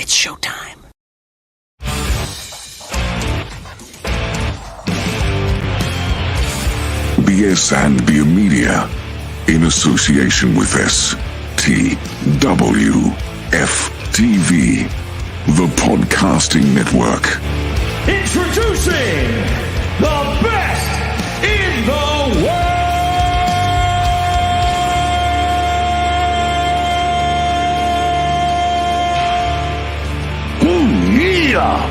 It's showtime. BSnBEER Media, in association with STWF TV, the podcasting network. Introducing the best in the world! Ooh, yeah!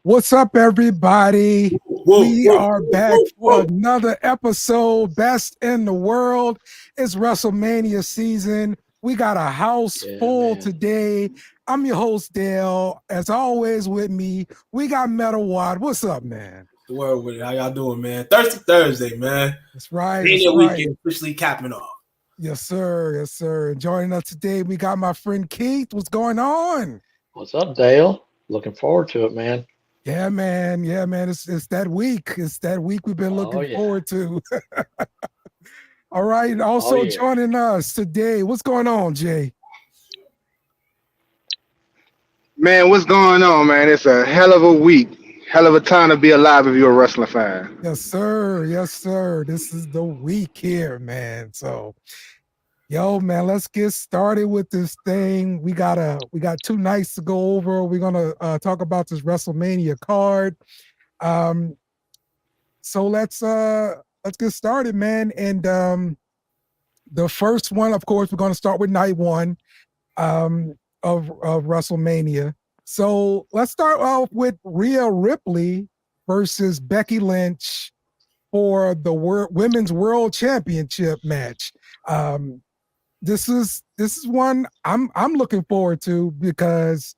What's up, everybody? We are back for another episode, Best in the World. It's WrestleMania season. We got a house full today. I'm your host, Dale. As always with me, we got Metal Wad. What's up, man? The word with it. How y'all doing, man? Thirsty Thursday, man. That's right. Mania weekend officially capping off. Yes, sir. Yes, sir. Joining us today, we got my friend Keith. What's going on? What's up, Dale? Looking forward to it, man. Yeah, man. Yeah, man. It's that week. It's that week we've been looking forward to. All right. Also joining us today. What's going on, Jay? Man, what's going on, man? It's a hell of a week. Hell of a time to be alive if you're a wrestling fan. Yes, sir. Yes, sir. This is the week here, man. So, yo, man, let's get started with this thing. We got two nights to go over. We're gonna talk about this WrestleMania card. So let's get started, man. And the first one, of course, we're gonna start with night one of WrestleMania. So let's start off with Rhea Ripley versus Becky Lynch for the Women's World Championship match. This is one I'm looking forward to because,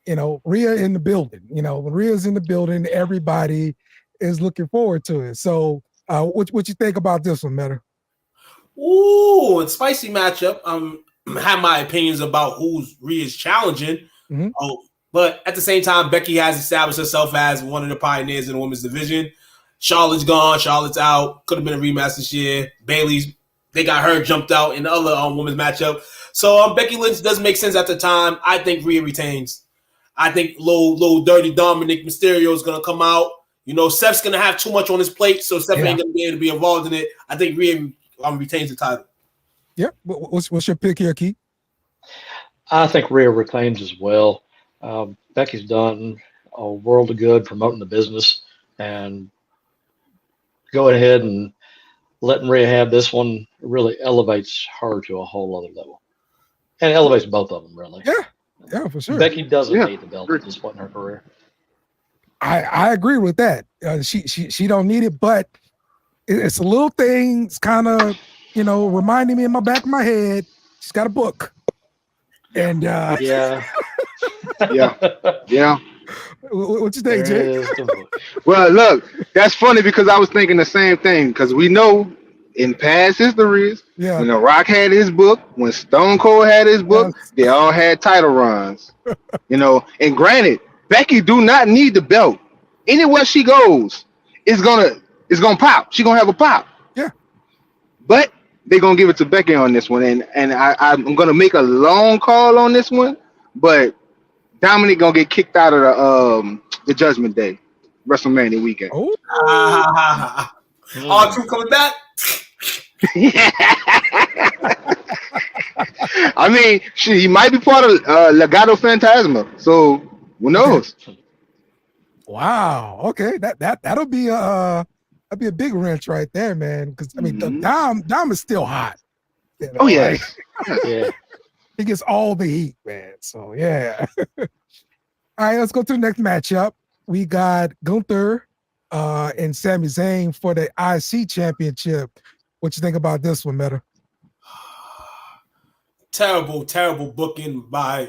you know, Rhea in the building. You know, when Rhea's in the building, everybody is looking forward to it. So, what you think about this one, Meta? Ooh, it's a spicy matchup. Have my opinions about who's Rhea's challenging. Mm-hmm. But at the same time, Becky has established herself as one of the pioneers in the women's division. Charlotte's gone. Charlotte's out. Could have been a rematch this year. Bayley's. They got her jumped out in the other women's matchup. So Becky Lynch does make sense at the time. I think Rhea retains. I think little dirty Dominic Mysterio is going to come out. You know, Seth's going to have too much on his plate, so Seth ain't going to be able to be involved in it. I think Rhea retains the title. Yeah. What's your pick here, Keith? I think Rhea retains as well. Becky's done a world of good promoting the business, and go ahead and letting Rhea have this one really elevates her to a whole other level, and elevates both of them really. Yeah, for sure. Becky doesn't need the belt at this point in her career. I agree with that. She don't need it, but it's a little things kind of, you know, reminding me in my back of my head. She's got a book, and Yeah. What you think, Jay? Well, look, that's funny because I was thinking the same thing. Because we know in past histories, when The Rock had his book, when Stone Cold had his book, they all had title runs. You know, and granted, Becky do not need the belt. Anywhere she goes, it's gonna pop. She gonna have a pop. Yeah. But they're gonna give it to Becky on this one, and I'm gonna make a long call on this one, but Dominic gonna get kicked out of the Judgment Day, WrestleMania weekend. Oh, R-Truth coming back. I mean, he might be part of Legado Fantasma, so who knows? Wow. Okay, that'll be a big wrench right there, man. Because I mean, Dom is still hot. You know, oh yeah, Yeah. He gets all the heat, man. So yeah. All right, let's go to the next matchup. We got Gunther and Sami Zayn for the IC championship. What you think about this one, Meta? Terrible booking by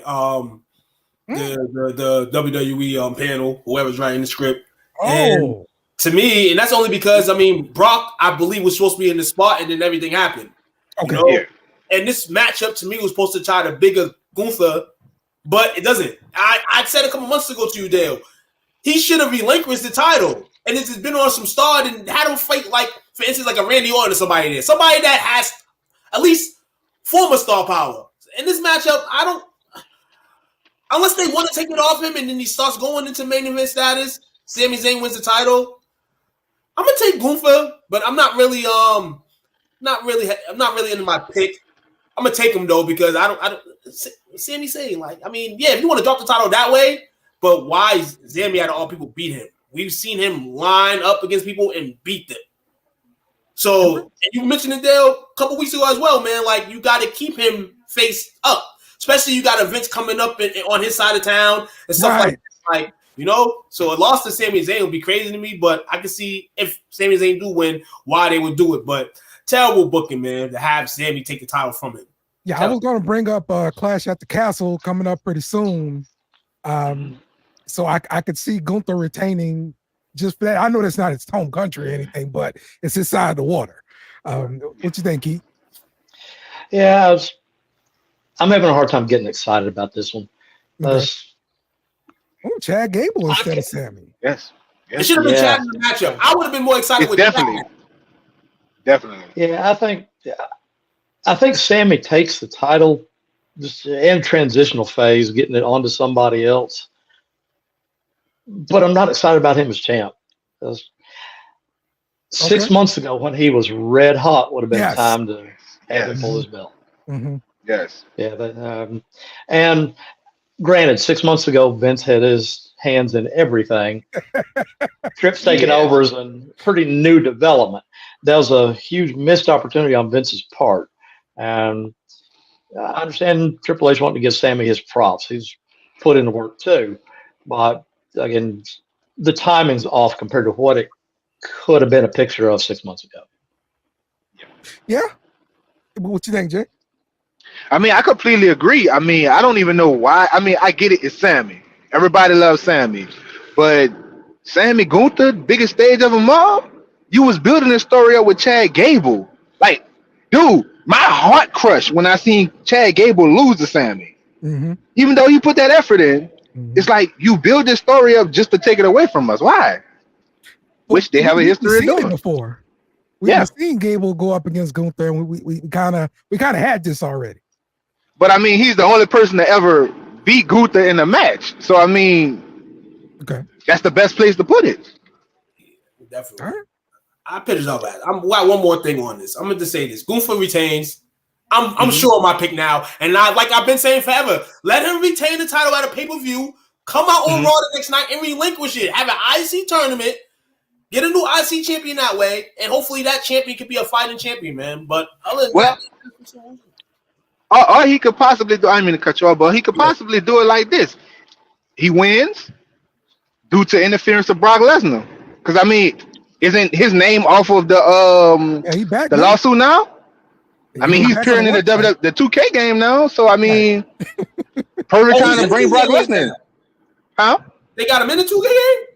the WWE panel, whoever's writing the script. And to me, and that's only because I mean Brock, I believe, was supposed to be in the spot, and then everything happened. Okay. You know? And this matchup to me was supposed to try to bigger Gunther, but it doesn't. I said a couple months ago to you, Dale, he should have relinquished the title. And it's been on some start and had him fight, like, for instance, like a Randy Orton or somebody there. Somebody that has at least former star power. In this matchup, I don't. Unless they want to take it off him and then he starts going into main event status, Sami Zayn wins the title. I'm gonna take Gunther, but I'm not really into my pick. I'm gonna take him though because I don't. Sami Zayn, like, I mean, yeah, if you want to drop the title that way, but why is Sami out of all people beat him? We've seen him line up against people and beat them. So, and you mentioned it, Dale, a couple weeks ago as well, man. Like, you got to keep him face up. Especially you got events coming up on his side of town and stuff like that. Like, you know, so a loss to Sami Zayn would be crazy to me, but I can see if Sami Zayn do win, why they would do it. But terrible booking, man, to have Sami take the title from him. Yeah, I was going to bring up Clash at the Castle coming up pretty soon. So I could see Gunther retaining just for that. I know that's not his home country or anything, but it's his side of the water. What you think, Keith? Yeah, I'm having a hard time getting excited about this one. Okay. Chad Gable instead of Sami. Yes. It should have been Chad in the matchup. I would have been more excited with definitely. Chad. Definitely. Yeah, I think Sami takes the title just in transitional phase, getting it onto somebody else. But I'm not excited about him as champ. 6 months ago, when he was red hot, would have been time to have him pull his belt. Mm-hmm. Yes. Yeah. And granted, 6 months ago, Vince had his hands in everything. Trips taking over is a pretty new development. That was a huge missed opportunity on Vince's part. And I understand Triple H wanting to give Sami his props. He's put in the work too. But again, the timing's off compared to what it could have been a picture of 6 months ago. Yeah. What you think, Jay? I mean, I completely agree. I mean, I don't even know why. I mean, I get it. It's Sami. Everybody loves Sami. But Sami Gunther, biggest stage of them all, you was building this story up with Chad Gable. Like, dude, my heart crushed when I seen Chad Gable lose to Sami. Mm-hmm. Even though you put that effort in, it's like you build this story up just to take it away from us. Why? Which they have a history of doing before. We've seen Gable go up against Gunther, and we kind of had this already. But I mean, he's the only person to ever beat Gunther in a match. So I mean, that's the best place to put it. Definitely. All right. I pitched off that. I got one more thing on this. I'm going to say this: Gunther retains. I'm sure of my pick now, and like I've been saying forever, let him retain the title at a pay-per-view. Come out on Raw the next night and relinquish it. Have an IC tournament. Get a new IC champion that way, and hopefully that champion could be a fighting champion, man. But other than that, or he could possibly do. I didn't mean to cut you off, but he could possibly do it like this: he wins due to interference of Brock Lesnar. Because I mean, isn't his name off of the lawsuit now? I mean, he's appearing in the 2K game now, so I mean, perfect time to bring Brock Lesnar in. Huh? They got him in the 2K game?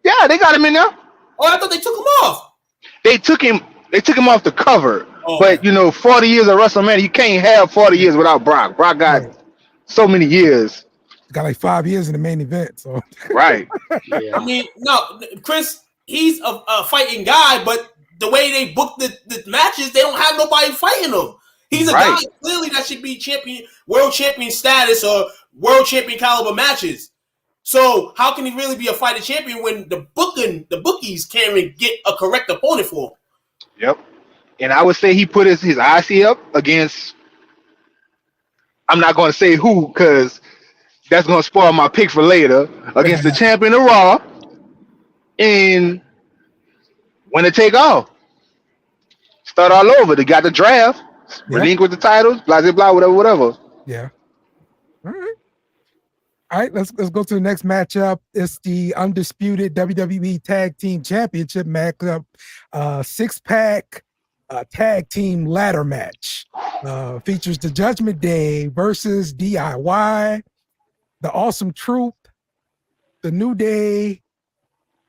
Yeah, they got him in there. Oh, I thought they took him off. They took him off the cover. Oh. But 40 years of WrestleMania, you can't have 40 years without Brock. Brock got so many years. Got like 5 years in the main event. So right. Yeah. I mean, no, Chris, he's a fighting guy, but the way they book the matches, they don't have nobody fighting him. He's a guy clearly that should be world champion status or world champion caliber matches. So how can he really be a fighting champion when the bookies can't even get a correct opponent for him? Yep. And I would say he put his IC up against, I'm not going to say who because that's going to spoil my pick for later, against the champion of Raw and when to take off. Start all over. They got the draft, relinquish the titles, blah, blah, blah, whatever. Yeah. All right, let's go to the next matchup. It's the undisputed WWE Tag Team Championship matchup, 6-pack tag team ladder match. Features the Judgment Day versus DIY, the Awesome Truth, the New Day,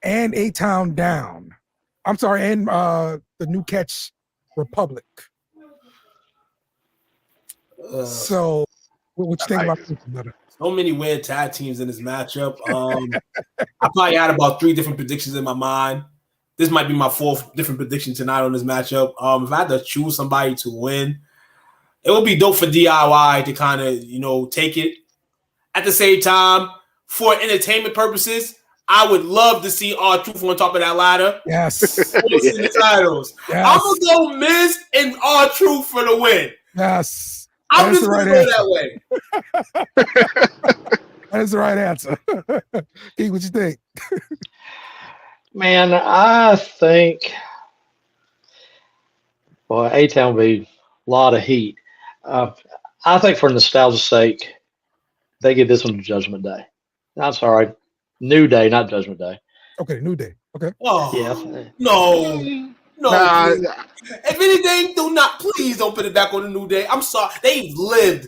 and A-Town Down. I'm sorry, and the New Catch Republic. So, what you think about this? So many weird tag teams in this matchup. I probably had about 3 different predictions in my mind. This might be my 4th different prediction tonight on this matchup. If I had to choose somebody to win, it would be dope for DIY to kind of, you know, take it. At the same time, for entertainment purposes, I would love to see R-Truth on top of that ladder. Yes. The titles. Yes. I'm going to go Miz and R-Truth for the win. Yes. I'm just going to go that way. That is the right answer. Keith, what you think? Man, I think, boy, A-Town will be a lot of heat. I think for nostalgia's sake, they give this one to Judgment Day. I'm sorry, New Day, not Judgment Day. Okay, New Day. Okay. Oh, yeah. No. Nah. If anything, please don't put it back on the New Day. I'm sorry. They've lived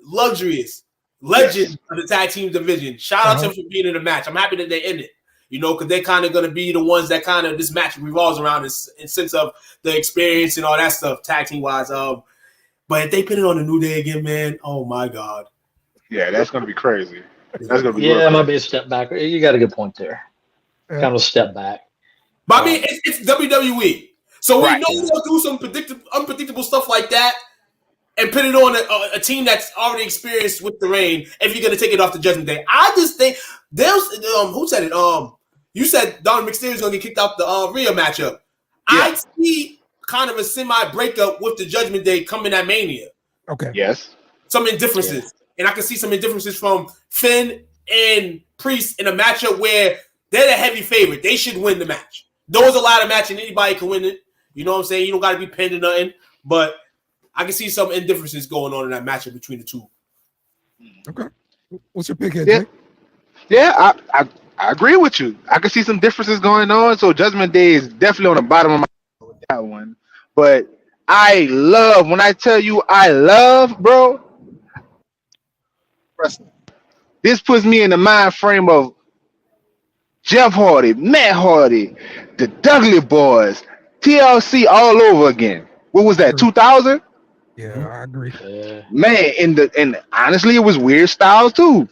luxurious legend of the tag team division. Shout out to them for being in the match. I'm happy that they're in it. You know, because they're kind of going to be the ones that kind of this match revolves around in sense of the experience and all that stuff, tag team wise. But if they put it on the New Day again, man, oh my God. Yeah, that's going to be crazy. That's going to be it might be a step back. You got a good point there. Yeah. Kind of a step back. But I mean, it's WWE. So we know they'll do some unpredictable stuff like that and put it on a team that's already experienced with the reign if you're going to take it off the Judgment Day. I just think there's who said it? You said Dominic Mysterio's going to get kicked out the Rhea matchup. Yeah. I see kind of a semi-breakup with the Judgment Day coming at Mania. Okay. Yes. Some indifferences. Yeah. And I can see some indifferences from Finn and Priest in a matchup where they're the heavy favorite. They should win the match. Those a lot of match and anybody can win it. You know what I'm saying? You don't got to be pinned or nothing. But I can see some indifferences going on in that matchup between the two. Okay. What's your pick here, Jake? Yeah, I agree with you. I can see some differences going on. So Judgment Day is definitely on the bottom of my with that one. But I love, when I tell you I love, bro, wrestling. This puts me in the mind frame of Jeff Hardy, Matt Hardy, the Dudley Boys, TLC all over again. What was that, 2000? Yeah, I agree. Man, and honestly, it was weird styles too.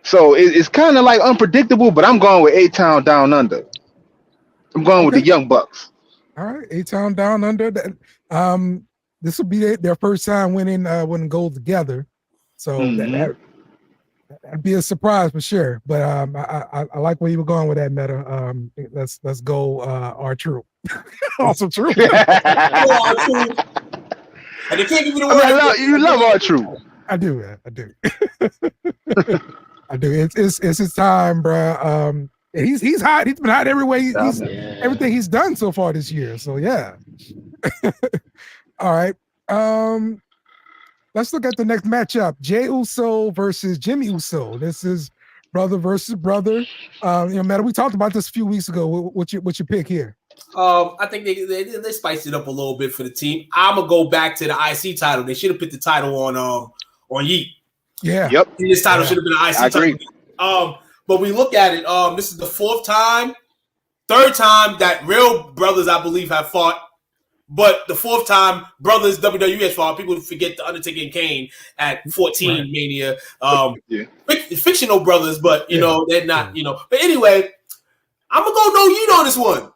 So it's kind of like unpredictable, but I'm going with A-Town Down Under. I'm going with the Young Bucks. All right, A-Town Down Under. This will be their first time winning gold together. So that'd be a surprise for sure. But I like where you were going with that, Meta. Let's go R-Truth. Also true. And they can't give you the word. You love R-Truth. I do. I do. I do. It's his time, bro. He's hot. He's been hot every way. Everything he's done so far this year. So yeah. All right. Let's look at the next matchup: Jey Uso versus Jimmy Uso. This is brother versus brother. Matt, we talked about this a few weeks ago. What's your pick here? I think they spiced it up a little bit for the team. I'm gonna go back to the IC title. They should have put the title on Yeet. Yeah. Yep. This title should have been an IC title. But we look at it. This is the third time that real brothers, I believe, have fought. But the fourth time, brothers WWE has fought. People forget the Undertaker and Kane at 14 Mania. Fictional brothers, but you know they're not. You know. But anyway, I'm gonna go no Yeet on this one.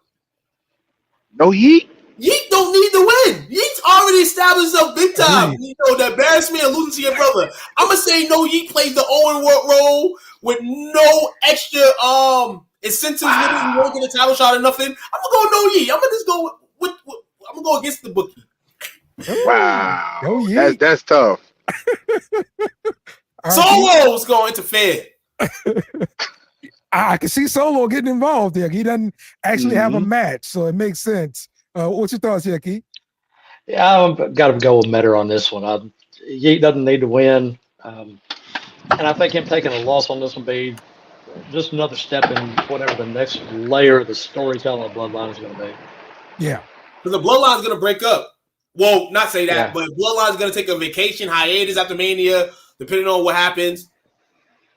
No Yeet? Yeet don't need to win. Yeet's already established himself big time. You know, the embarrassment of losing to your brother. I'm gonna say no Yeet plays the Owen role with no extra incentives with it. You won't get a title shot or nothing. I'm gonna go no Yeet. I'm gonna just go with I'm gonna go against the bookie. Wow. No Yeet. That's tough. Solo's going to interfere. I can see Solo getting involved there. He doesn't actually have a match, so it makes sense. What's your thoughts here, Keith? Yeah, I've got to go with Metter on this one. Yeet doesn't need to win. And I think him taking a loss on this will be just another step in whatever the next layer of the storytelling of Bloodline is going to be. Yeah. Because the Bloodline is going to break up. Well, not say that, but Bloodline is going to take a vacation, hiatus after Mania, depending on what happens.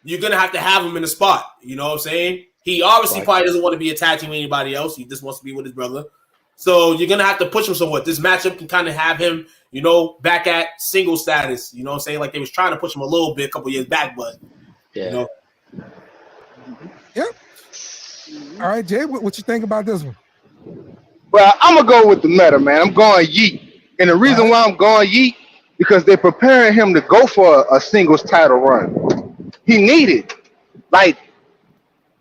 You're going to have him in the spot. You know what I'm saying? He obviously probably doesn't want to be attached to anybody else. He just wants to be with his brother. So you're going to have to push him somewhat. This matchup can kind of have him, back at single status. You know what I'm saying? Like they was trying to push him a little bit a couple years back, but, Yeah. All right, Jay, what you think about this one? Well, I'm going to go with the Meta, man. I'm going Yeet. And the reason why I'm going Yeet, because they're preparing him to go for a singles title run. He needed, like,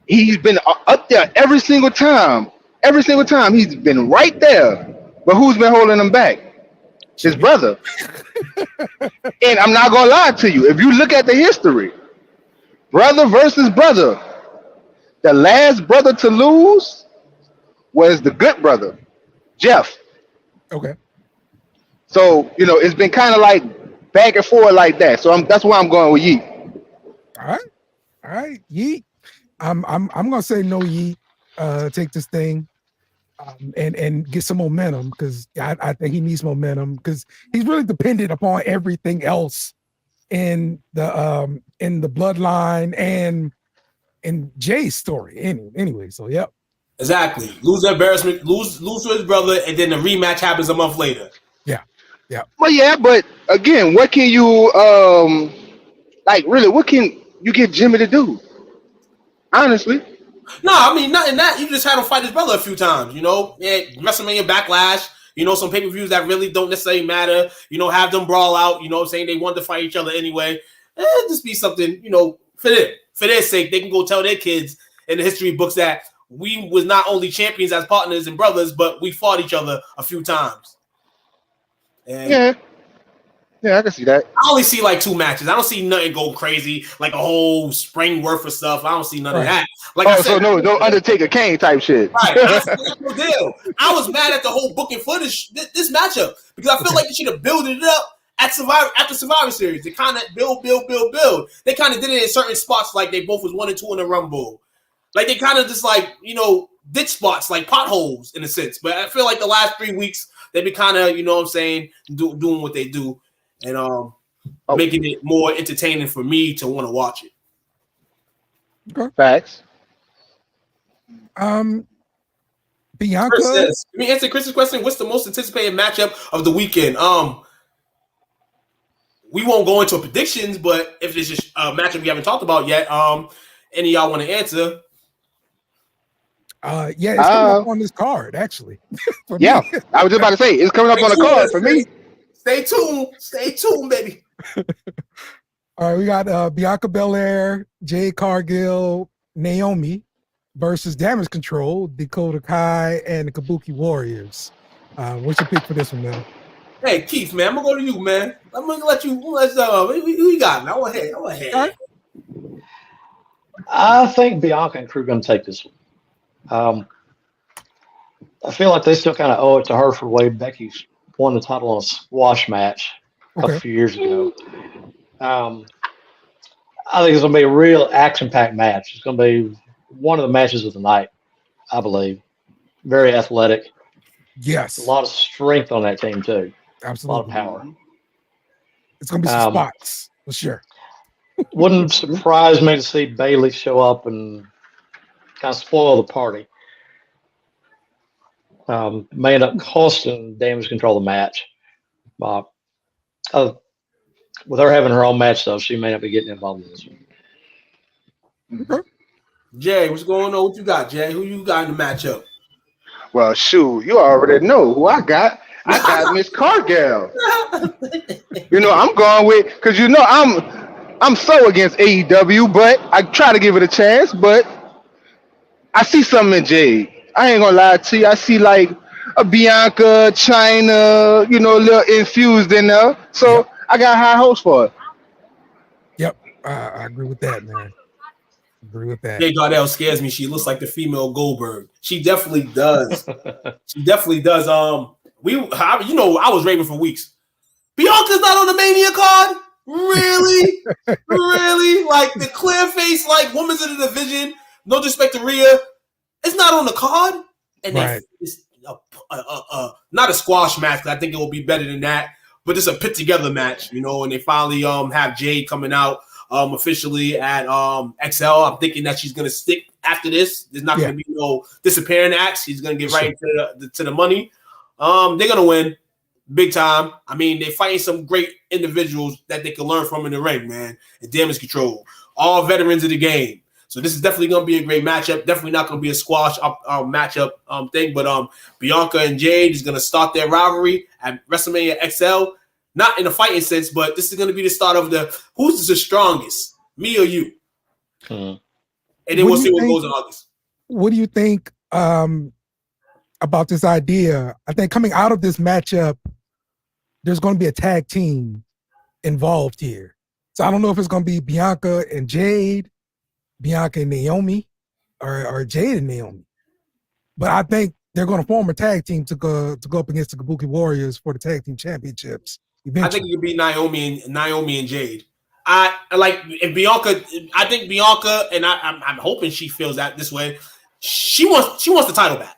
he's been up there every single time. Every single time he's been right there. But who's been holding him back? His brother. And I'm not gonna lie to you. If you look at the history, brother versus brother, the last brother to lose was the good brother, Jeff. Okay. So, you know, it's been kind of like back and forth like that. So that's why I'm going with Yeet. All right, Yeet. I'm gonna say no, Yeet. Take this thing and get some momentum, because I think he needs momentum, because he's really dependent upon everything else in the bloodline and in Jay's story. Anyway, so yep. Exactly. Lose the embarrassment, lose to his brother, and then the rematch happens a month later. Yeah. Well, yeah, but again, what can you like really? What can you get Jimmy to do? Honestly, No, I mean, not in that. You just had him fight his brother a few times, you know? Yeah, WrestleMania Backlash, you know, some pay-per-views that really don't necessarily matter, you know, have them brawl out, you know, saying they wanted to fight each other anyway. Just be something, you know, for their sake. They can go tell their kids in the history books that we was not only champions as partners and brothers, but we fought each other a few times. And yeah, I can see that. I only see like 2 matches. I don't see nothing go crazy, like a whole spring worth of stuff. I don't see none of that. Like I said, so no Undertaker Kane type shit. Right. That's no deal. I was mad at the whole booking for this matchup, because I feel like they should have built it up at Survivor Series. They kind of build. They kind of did it in certain spots, like they both was 1 and 2 in the Rumble. Like they kind of just like, you know, ditch spots, like potholes in a sense. But I feel like the last 3 weeks they've been kind of, you know what I'm saying, doing what they do, and making it more entertaining for me to want to watch it. Okay. Facts. Bianca. Chris says, let me answer Chris's question. What's the most anticipated matchup of the weekend? We won't go into predictions, but if there's just a matchup we haven't talked about yet, any of y'all want to answer? Yeah, it's coming up on this card, actually. Yeah, I was just about to say it's coming up on the card for me. Stay tuned, baby. All right, we got Bianca Belair, Jade Cargill, Naomi versus Damage Control, Dakota Kai, and the Kabuki Warriors. What's your pick for this one, man? Hey, Keith, man, I'm gonna go to you, man. I'm gonna let you. Who you got, man? I want ahead. Right. I think Bianca and Crew gonna take this one. I feel like they still kind of owe it to her for the way Becky won the title on a squash match a few years ago. I think it's going to be a real action-packed match. It's going to be one of the matches of the night, I believe. Very athletic. Yes. A lot of strength on that team, too. Absolutely. A lot of power. It's going to be some spots, for sure. Wouldn't surprise me to see Bayley show up and kind of spoil the party. May end up costing Damage Control the match. With her having her own match, though, she may not be getting involved in this one. Okay. Jay, what's going on? What you got, Jay? Who you got in the matchup? Well, shoot, you already know who I got. I got Miss Cargill. You know, I'm going with, because you know I'm so against AEW, but I try to give it a chance. But I see something in Jade. I ain't gonna lie to you. I see like a Bianca, China, you know, a little infused in there. So I got high hopes for it. Yep, I agree with that, man. Agree with that. Jay Gardell scares me. She looks like the female Goldberg. She definitely does. She definitely does. You know, I was raving for weeks. Bianca's not on the Mania card. Really, really, like the clear face, like women's in the division. No disrespect to Rhea. It's not on the card, and it's not a squash match. I think it will be better than that, but it's a put together match, you know. And they finally have Jade coming out officially at XL. I'm thinking that she's gonna stick after this. There's not gonna be no disappearing acts. She's gonna get right to the money. They're gonna win big time. I mean, they're fighting some great individuals that they can learn from in the ring, man. And Damage Control, all veterans of the game. So this is definitely going to be a great matchup. Definitely not going to be a squash matchup thing. But Bianca and Jade is going to start their rivalry at WrestleMania XL not in a fighting sense, but this is going to be the start of who's the strongest, me or you? And then we'll see what goes in August. What do you think about this idea? I think coming out of this matchup, there's going to be a tag team involved here. So I don't know if it's going to be Bianca and Jade, Bianca and Naomi, or Jade and Naomi. But I think they're going to form a tag team to go up against the Kabuki Warriors for the tag team championships. Eventually. I think it could be Naomi and Jade. I like if Bianca. I think Bianca, and I'm hoping she feels that this way. She wants the title back.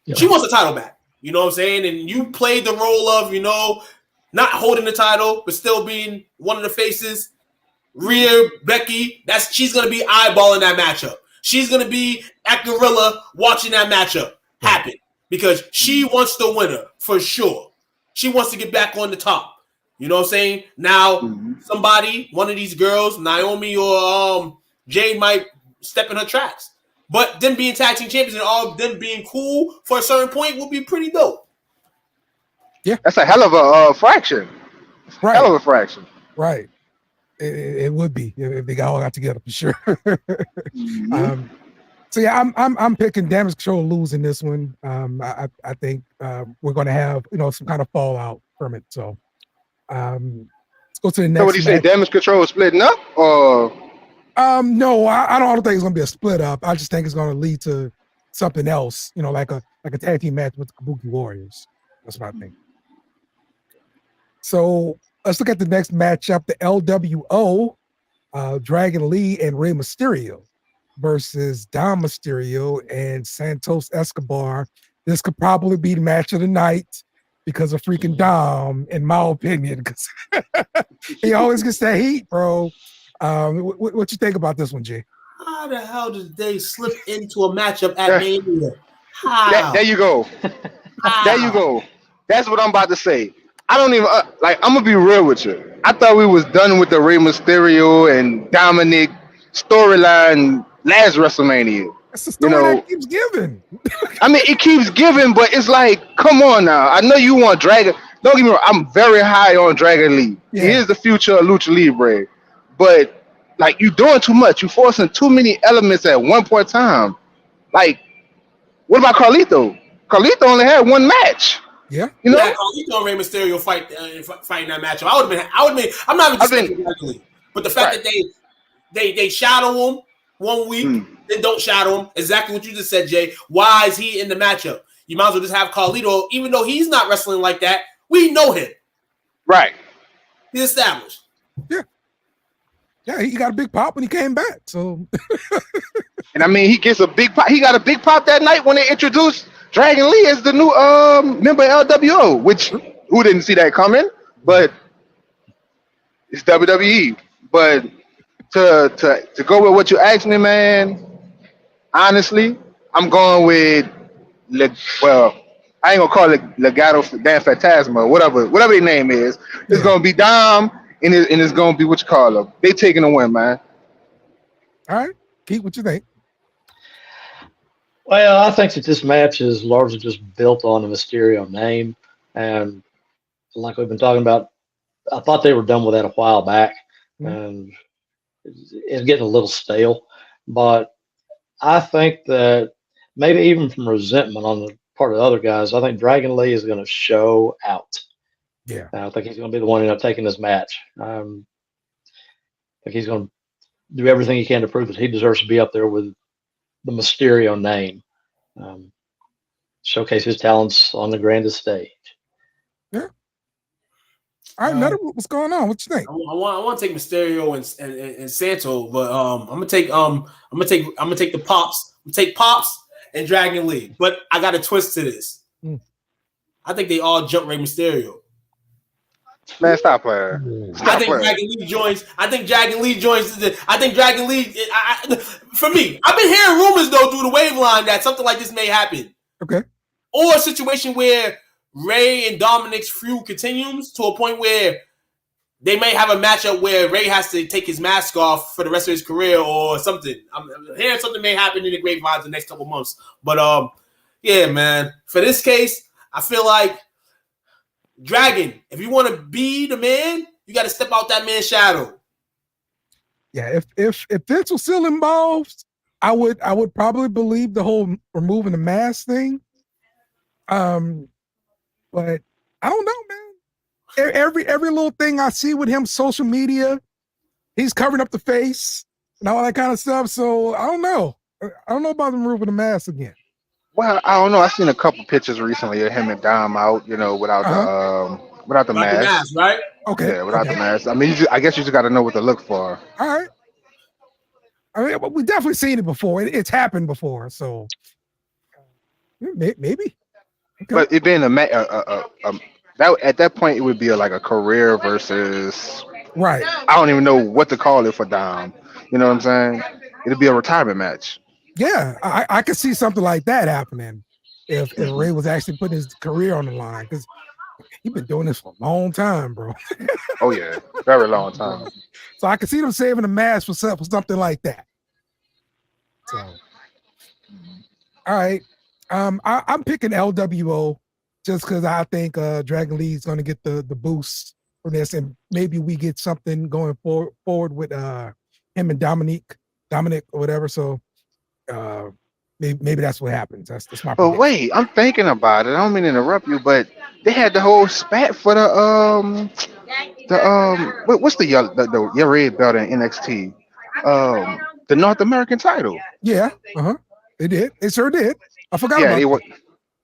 Yeah. She wants the title back. You know what I'm saying? And you played the role of, not holding the title, but still being one of the faces. Rhea, Becky, she's gonna be eyeballing that matchup. She's gonna be at Gorilla watching that matchup happen because she wants the winner for sure. She wants to get back on the top. You know what I'm saying? Now, one of these girls, Naomi or Jade, might step in her tracks. But them being tag team champions and all them being cool for a certain point would be pretty dope. Yeah, that's a hell of a fraction. Right. Hell of a fraction. Right. It would be if they all got together for sure. So yeah, I'm picking Damage Control to lose in this one. I think we're going to have some kind of fallout from it. So let's go to the next. So what do you say? Damage Control is splitting up, or? No, I don't think it's going to be a split up. I just think it's going to lead to something else. Like a tag team match with the Kabuki Warriors. That's what I think. So let's look at the next matchup: the LWO, Dragon Lee and Rey Mysterio versus Dom Mysterio and Santos Escobar. This could probably be the match of the night because of freaking Dom, in my opinion, because he always gets that heat, bro. What you think about this one, Jay? How the hell did they slip into a matchup at Mania? There you go. There you go. That's what I'm about to say. I don't even I'm gonna be real with you. I thought we was done with the Rey Mysterio and Dominic storyline last WrestleMania. That's the story that keeps giving. I mean, it keeps giving, but it's like, come on now. I know you want Dragon. Don't get me wrong. I'm very high on Dragon Lee. Yeah. He is the future of Lucha Libre. But you're doing too much. You're forcing too many elements at one point in time. What about Carlito? Carlito only had one match. Yeah. Carlito and Rey Mysterio fighting that matchup. I would have been. I'm not even disrespecting Dragon Lee, but the fact that they shadow him 1 week, then don't shadow him. Exactly what you just said, Jay. Why is he in the matchup? You might as well just have Carlito, even though he's not wrestling like that. We know him. Right. He's established. Yeah. Yeah, he got a big pop when he came back. So, and I mean, he gets a big pop. He got a big pop that night when they introduced Dragon Lee as the new member of LWO, which who didn't see that coming? But it's WWE. But to go with what you asked me, man, honestly, I'm going with I ain't gonna call it Legado Dan Fantasma, whatever their name is. It's gonna be Dom. And it's going to be what you call them. They taking the win, man. All right. Keith, what you think? Well, I think that this match is largely just built on the Mysterio name. And like we've been talking about, I thought they were done with that a while back. And it's getting a little stale. But I think that maybe even from resentment on the part of the other guys, I think Dragon Lee is going to show out. Yeah, I think he's going to be the one end up taking this match. I think he's going to do everything he can to prove that he deserves to be up there with the Mysterio name. Showcase his talents on the grandest stage. Yeah. All right, Nutter, what's going on? What you think? I want to take Mysterio and Santo, but I'm gonna take the Pops. I'm gonna take Pops and Dragon Lee, but I got a twist to this. I think they all jump Rey Mysterio. Man, stop playing. I think Dragon Lee joins. I think Dragon Lee. For me, I've been hearing rumors though through the wave line that something like this may happen. Okay. Or a situation where Rey and Dominic's feud continues to a point where they may have a matchup where Rey has to take his mask off for the rest of his career or something. I'm hearing something may happen in the grapevines the next couple months. But yeah, man. For this case, I feel like Dragon, if you want to be the man, you got to step out that man's shadow. Yeah, if Vince was still involved, I would probably believe the whole removing the mask thing. But I don't know, man. Every little thing I see with him, social media, he's covering up the face and all that kind of stuff. So I don't know. I don't know about him removing the mask again. Well, I don't know. I seen a couple pictures recently of him and Dom out, without the mask. Right? Okay. Yeah, without the mask. I mean, I guess you just got to know what to look for. All right. I mean, we definitely seen it before. It's happened before, so maybe. Okay. But it being that at that point it would be like a career versus. Right. I don't even know what to call it for Dom. You know what I'm saying? It'd be a retirement match. Yeah, I could see something like that happening if Ray was actually putting his career on the line, because he's been doing this for a long time, bro. Oh yeah, very long time. So I could see them saving a mask for something like that. So, all right, I'm picking LWO just because I think Dragon Lee is going to get the boost from this, and maybe we get something going forward with him and Dominic or whatever. So. Maybe that's what happens. That's my prediction. But wait, I'm thinking about it. I don't mean to interrupt you, but they had the whole spat for what's the red belt in NXT? The North American title. Yeah, they did. They sure did. I forgot about that.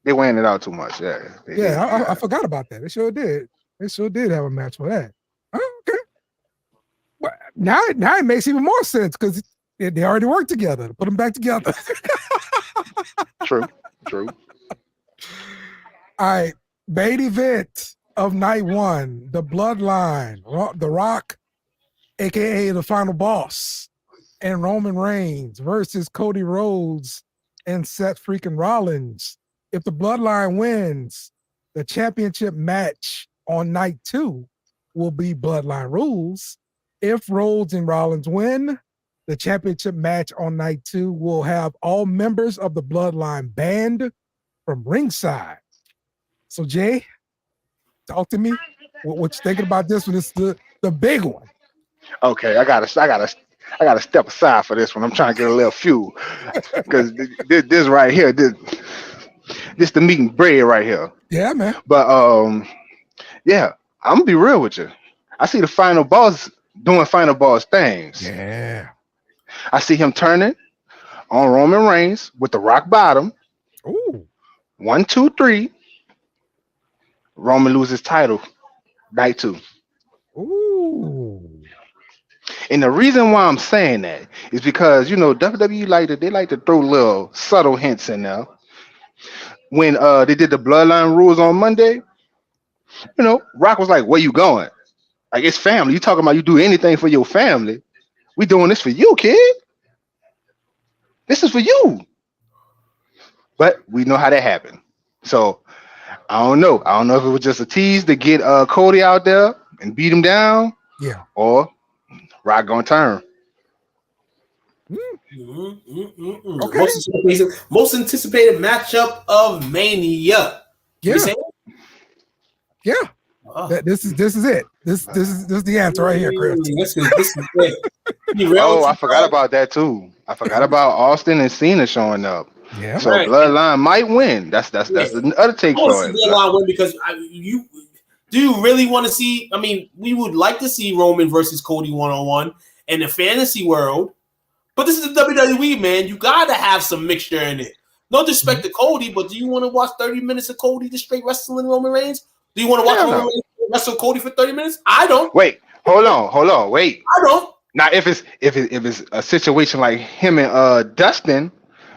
They weighing it out too much. Yeah. I forgot about that. They sure did. They sure did have a match for that. Oh, okay. Well, now it makes even more sense because they already worked together. Put them back together. True. All right. Main event of night one, the Bloodline, The Rock, aka the Final Boss, and Roman Reigns versus Cody Rhodes and Seth freaking Rollins. If the Bloodline wins, the championship match on night two will be Bloodline rules. If Rhodes and Rollins win, the championship match on night two will have all members of the Bloodline banned from ringside. So Jay, talk to me. What you thinking about this one? It's the big one. Okay, I gotta step aside for this one. I'm trying to get a little fuel because this right here, this the meat and bread right here. Yeah, man. But yeah, I'm gonna be real with you. I see the Final Boss doing Final Boss things. Yeah. I see him turning on Roman Reigns with the rock bottom. Ooh. 1, 2, 3. Roman loses title. Night two. Ooh. And the reason why I'm saying that is because WWE like to throw little subtle hints in there. When they did the Bloodline rules on Monday, Rock was like, "Where you going? Like, it's family. You talking about you do anything for your family? We doing this for you, kid. This is for you." But we know how that happened. So I don't know. I don't know if it was just a tease to get Cody out there and beat him down. Yeah. Or Rock gonna turn. Okay. Most anticipated matchup of Mania. Yeah. Yeah. This is it. This is the answer right here, Chris. This is it. Oh, I forgot about that too. I forgot about Austin and Cena showing up. Yeah. So right. Bloodline might win. That's the other take for it. Bloodline win because do you really want to see? I mean, we would like to see Roman versus Cody 1-on-1 in the fantasy world, but this is the WWE, man. You gotta have some mixture in it. No disrespect to Cody, but do you want to watch 30 minutes of Cody just straight wrestling Roman Reigns? Do you want to watch Roman Reigns wrestle Cody for 30 minutes? I don't. Wait, hold on, wait. I don't. Now, if it's a situation like him and Dustin,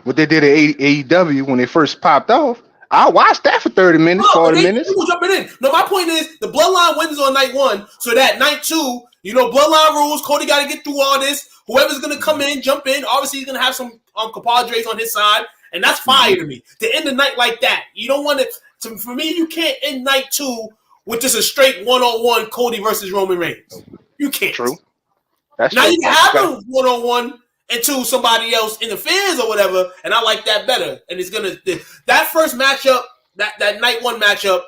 what they did at AEW when they first popped off, I'll watch that for 30 minutes, 40 minutes. Jumping in. No, my point is the Bloodline wins on night one, so that night two, Bloodline rules. Cody got to get through all this. Whoever's gonna come in, jump in. Obviously, he's gonna have some compadres on his side, and that's fire to me. To end the night like that, you don't want to. For me, you can't end night two with just a straight 1-on-1 Cody versus Roman Reigns. You can't. True. That's now true. you can have them 1-on-1 until somebody else interferes or whatever, and I like that better. And it's gonna that first matchup, that night one matchup,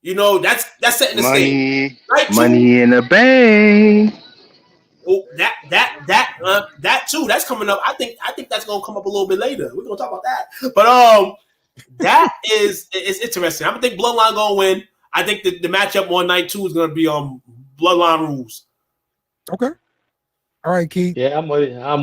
You know, that's setting the stage. Money in the bank. Oh, that too. That's coming up. I think that's gonna come up a little bit later. We're gonna talk about that. But that is interesting. I think Bloodline gonna win. I think the matchup on night 2 is gonna be on Bloodline rules. Okay. All right, Keith. Yeah, I'm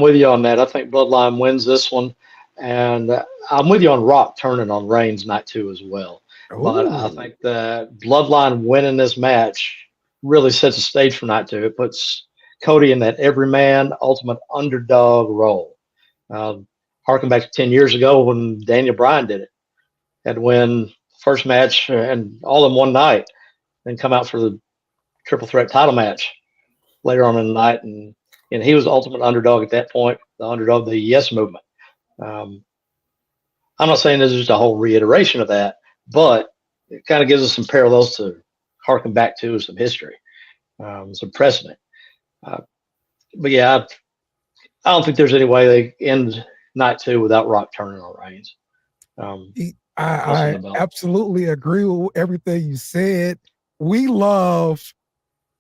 with you on that. I think Bloodline wins this one, and I'm with you on Rock turning on Reigns night 2 as well. Ooh. But I think that Bloodline winning this match really sets the stage for night 2. It puts Cody in that everyman ultimate underdog role. Harken back to 10 years ago when Daniel Bryan did it. Had to win first match and all in one night, then come out for the triple threat title match later on in the night. And he was the ultimate underdog at that point, the underdog of the Yes movement. I'm not saying this is just a whole reiteration of that, but it kind of gives us some parallels to harken back to some history, some precedent. But yeah, I don't think there's any way they end night 2 without Rock turning on Reigns. I absolutely agree with everything you said. We love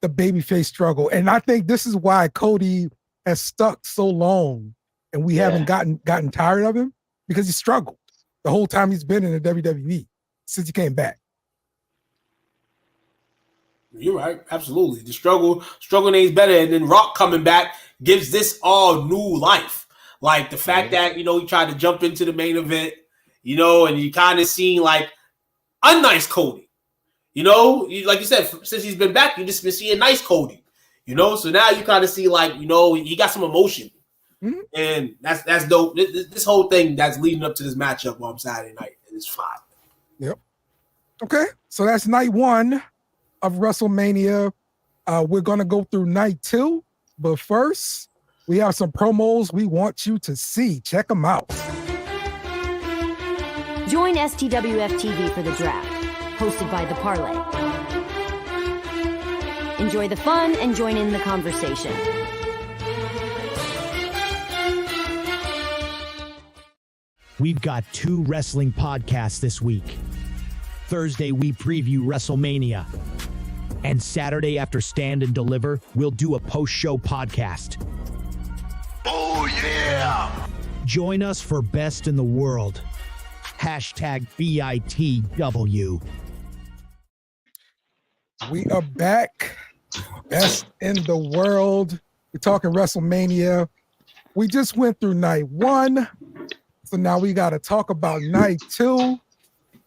the babyface struggle, and I think this is why Cody has stuck so long, and we haven't gotten tired of him, because he struggled the whole time he's been in the WWE since he came back. You're right, absolutely. The struggle name's better, and then Rock coming back gives this all new life. Like the fact that he tried to jump into the main event, and you kind of seen like a nice Cody. Like you said, since he's been back, you just been seeing nice Cody. So now you kind of see like he got some emotion, and that's dope. This whole thing that's leading up to this matchup on Saturday night is fine. Yep. Okay, so that's night 1 of WrestleMania. We're gonna go through night 2, but first we have some promos we want you to see. Check them out. Join STWF TV for the draft, hosted by The Parlay. Enjoy the fun and join in the conversation. We've got 2 wrestling podcasts this week. Thursday, we preview WrestleMania. And Saturday, after Stand and Deliver, we'll do a post-show podcast. Oh, yeah! Join us for Best in the World. Hashtag BITW. We are back. Best in the World. We're talking WrestleMania. We just went through night 1. So now we got to talk about night 2.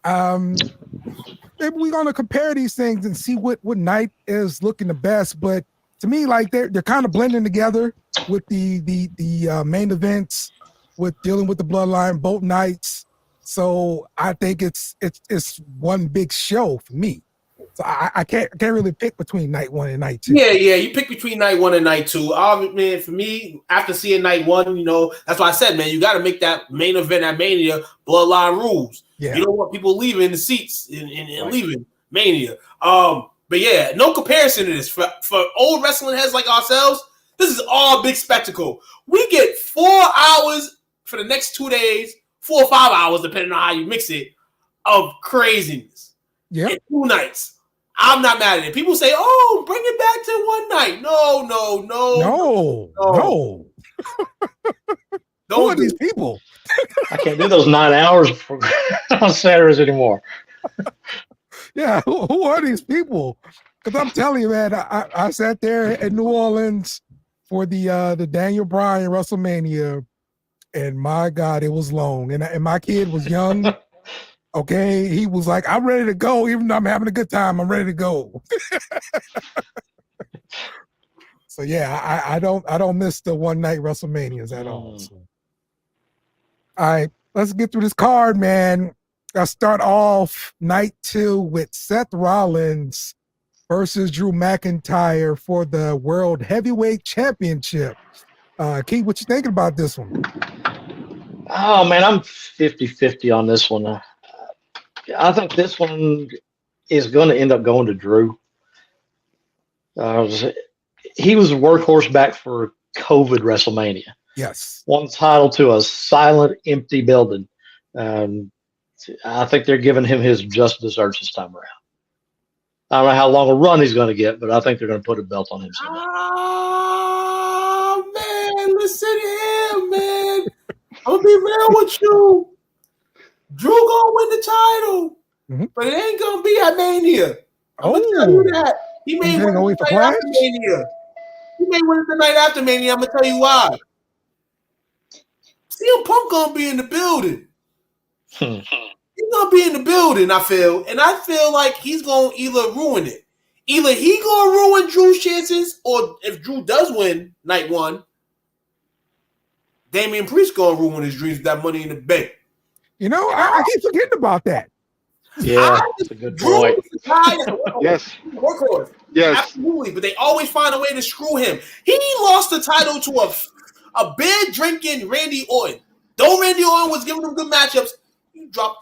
Maybe we're going to compare these things and see what night is looking the best. But to me, like they're kind of blending together with the main events, with dealing with the Bloodline both nights. So I think it's one big show for me. So I can't really pick between night 1 and night 2. Yeah, you pick between night 1 and night 2. Man, for me, after seeing night 1, that's why I said, man, you got to make that main event at Mania Bloodline rules. Yeah. You don't want people leaving the seats and leaving Mania. But yeah, no comparison to this. For old wrestling heads like ourselves, this is all big spectacle. We get 4 hours for the next 2 days, 4 or 5 hours, depending on how you mix it, of craziness. Yeah. In 2 nights. I'm not mad at it. People say, "Oh, bring it back to one night." No. Who are these people? I can't do those 9 hours on Saturdays anymore. Yeah, who are these people? Because I'm telling you, man, I sat there in New Orleans for the Daniel Bryan WrestleMania, and my God, it was long. And my kid was young. Okay, he was like, "I'm ready to go, even though I'm having a good time. I'm ready to go." So yeah, I don't miss the one night WrestleManias at all. So. All right, let's get through this card, man. I'll start off night 2 with Seth Rollins versus Drew McIntyre for the World Heavyweight Championship. Keith, what you thinking about this one? Oh man, I'm 50-50 on this one. I think this one is going to end up going to Drew. He was a workhorse back for COVID WrestleMania. Yes. Won title to a silent, empty building. I think they're giving him his just desserts this time around. I don't know how long a run he's going to get, but I think they're going to put a belt on him someday. Oh, man, listen here, man. I'm going to be real with you. Drew going to win the title, but it ain't going to be at Mania. I'm going to tell you that. He may win the night after Mania. He may win the night after Mania. I'm going to tell you why. CM Punk going to be in the building. He's going to be in the building, I feel. And I feel like he's going to either ruin it. Either he going to ruin Drew's chances, or if Drew does win night one, Damian Priest going to ruin his dreams with that Money in the Bank. You know, I keep forgetting about that. Yeah, that's a good point. Yes. Workhorse. Yes. Absolutely. But they always find a way to screw him. He lost the title to a beer drinking Randy Orton. Though Randy Orton was giving him good matchups,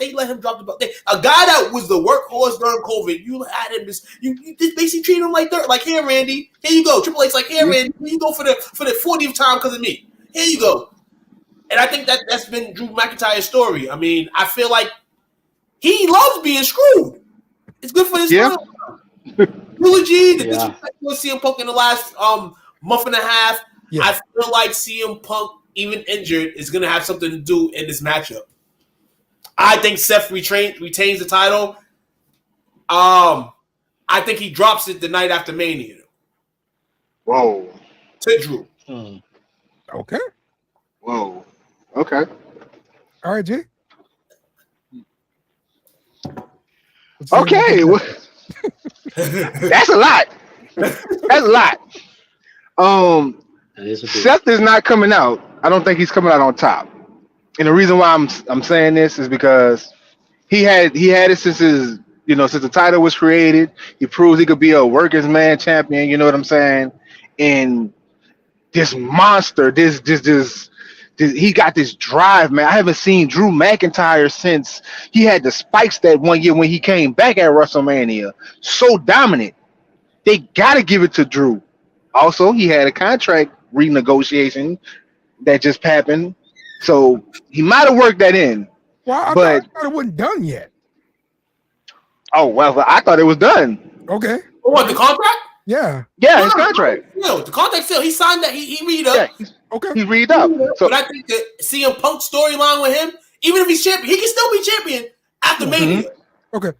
they let him drop the belt. A guy that was the workhorse during COVID, you had him you just basically treat him like dirt. Like, here, Randy, here you go. Triple H's like, here, Randy, here you go for the 40th time because of me. Here you go. And I think that's been Drew McIntyre's story. I mean, I feel like he loves being screwed. It's good for his eulogy. The disrespect to CM Punk in the last month and a half. Yeah. I feel like CM Punk, even injured, is going to have something to do in this matchup. I think Seth retains the title. I think he drops it the night after Mania. Whoa. To Drew. Okay. Whoa. Okay. All right, G. Okay. That's a lot. That's a lot. Seth is not coming out. I don't think he's coming out on top. And the reason why I'm saying this is because he had it since since the title was created. He proves he could be a workers man champion, you know what I'm saying? And this monster, he got this drive, man. I haven't seen Drew McIntyre since he had the spikes that one year when he came back at WrestleMania. So dominant. They gotta give it to Drew. Also, he had a contract renegotiation that just happened. So he might have worked that in. Well, I thought it wasn't done yet. Oh, well, I thought it was done. Okay. What, the contract? Yeah. Yeah, his contract. No, the contract still. He signed that. He read up. Yeah, he read up. So, but I think the CM Punk storyline with him, even if he's champion, he can still be champion after Mania. Okay.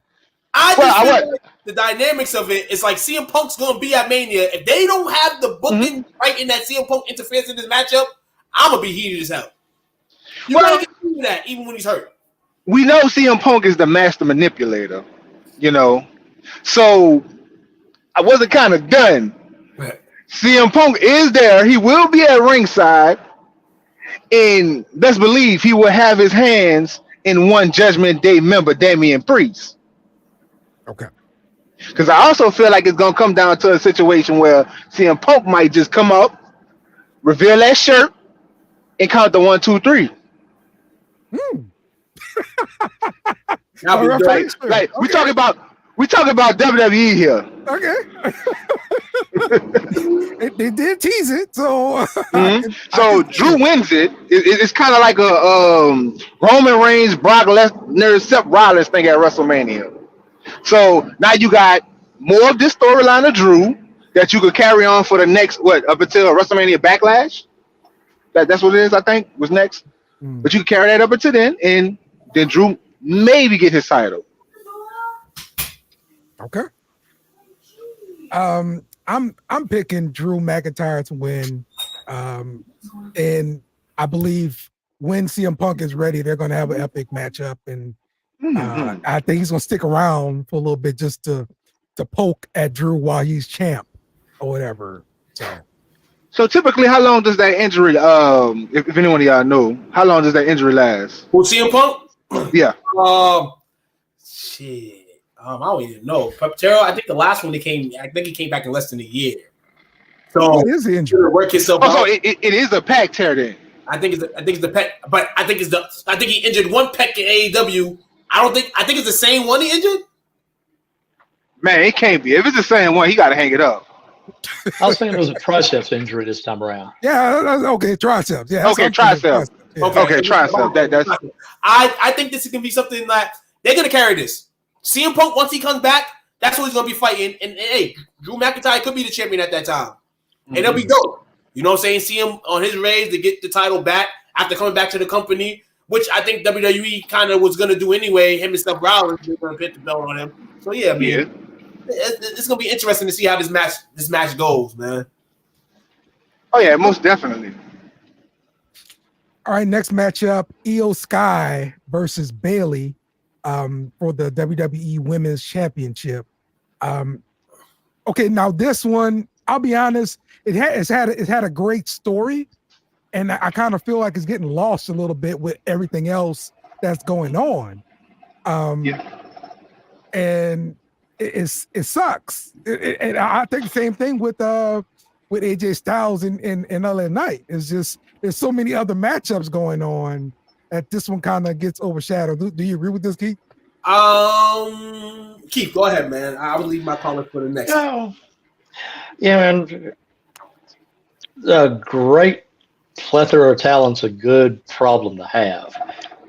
I feel like the dynamics of it is like CM Punk's going to be at Mania. If they don't have the booking right in that CM Punk interferes in this matchup, I'm going to be heated as hell. You gotta get through that even when he's hurt. We know CM Punk is the master manipulator, So I wasn't kind of done. CM Punk is there. He will be at ringside. And let's believe he will have his hands in one Judgment Day member, Damian Priest. Okay. Because I also feel like it's going to come down to a situation where CM Punk might just come up, reveal that shirt, and count the 1, 2, 3. Like we talking about WWE here. Okay. they did tease it, so so Drew wins it. It's kind of like a Roman Reigns, Brock Lesnar, Seth Rollins thing at WrestleMania. So now you got more of this storyline of Drew that you could carry on for the next up until WrestleMania Backlash. That's what it is. I think was next. But you can carry that up until then, and then Drew maybe get his title. Okay. I'm picking Drew McIntyre to win. And I believe when CM Punk is ready, they're going to have an epic matchup, and I think he's going to stick around for a little bit just to poke at Drew while he's champ or whatever. So typically, how long does that injury, if anyone of y'all know, how long does that injury last? Who, CM Punk? Yeah. Shit. I don't even know. Peptero, I think the last one he came back in less than a year. So what is the injury? Work himself out. So it is a pec tear then. I think it's the pec, but I think he injured one pec in AEW. I think it's the same one he injured. Man, it can't be. If it's the same one, he got to hang it up. I was thinking it was a triceps injury this time around. Yeah, okay, triceps. Yeah, okay, triceps. Yeah. Okay, triceps. That's. I think this is gonna be something that they're gonna carry this. CM Punk, once he comes back, That's who he's gonna be fighting. And hey, Drew McIntyre could be the champion at that time, and it'll be dope. You know what I'm saying? See him on his raise to get the title back after coming back to the company, which I think WWE kind of was gonna do anyway. Him and Seth Rollins were gonna put the belt on him. So yeah, man, it's gonna be interesting to see how this match goes, man. Oh yeah, most definitely. All right, next matchup: Io Sky versus Bayley for the WWE Women's Championship. Okay, now this one, I'll be honest, it's had a great story, and I kind of feel like it's getting lost a little bit with everything else that's going on. And it sucks. And I think the same thing with AJ Styles in LA Knight. It's just there's so many other matchups going on that this one kind of gets overshadowed. Do you agree with this, Keith? Keith, go ahead, man. I will leave my comments for the next. Yeah, man. A great plethora of talent's a good problem to have.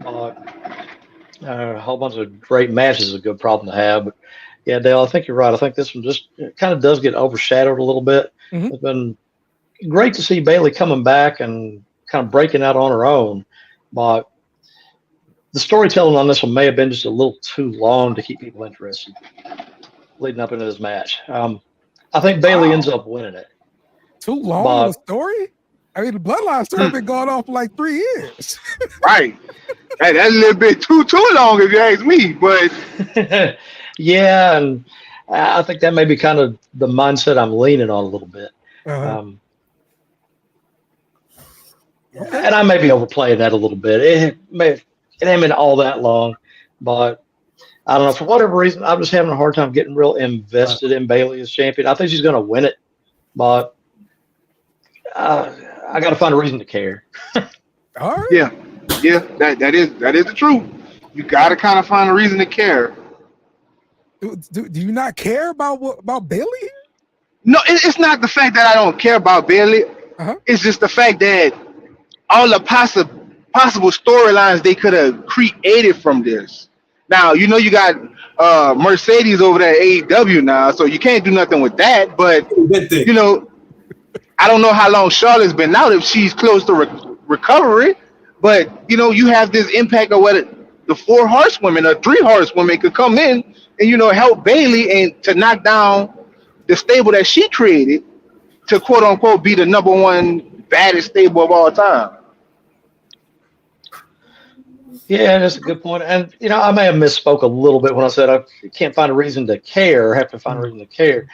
A whole bunch of great matches is a good problem to have. But yeah, Dale, I think you're right. I think this one just kind of does get overshadowed a little bit. It's been great to see Bayley coming back and kind of breaking out on her own. But the storytelling on this one may have been just a little too long to keep people interested leading up into this match. I think Bayley ends up winning it. Too long of a story? I mean, the Bloodline story has been going on for like 3 years. Right. Hey, that's a little bit too long if you ask me. But yeah, and I think that may be kind of the mindset I'm leaning on a little bit. And I may be overplaying that a little bit. It ain't been all that long, but I don't know. For whatever reason, I'm just having a hard time getting real invested in Bayley as champion. I think she's going to win it, but I got to find a reason to care. All right. Yeah, that is the truth. You got to kind of find a reason to care. Do you not care about Bayley? No, it's not the fact that I don't care about Bayley. It's just the fact that all the possible storylines they could have created from this. Now, you know, you got Mercedes over there at AEW now, so you can't do nothing with that. But, you know, I don't know how long Charlotte's been out, if she's close to recovery. But, you know, you have this impact of what the 4 horsewomen or 3 horsewomen could come in and, you know, help Bayley and to knock down the stable that she created to, quote unquote, be the #1 baddest stable of all time. Yeah, that's a good point. And, you know, I may have misspoke a little bit when I said I can't find a reason to care, have to find a reason to care.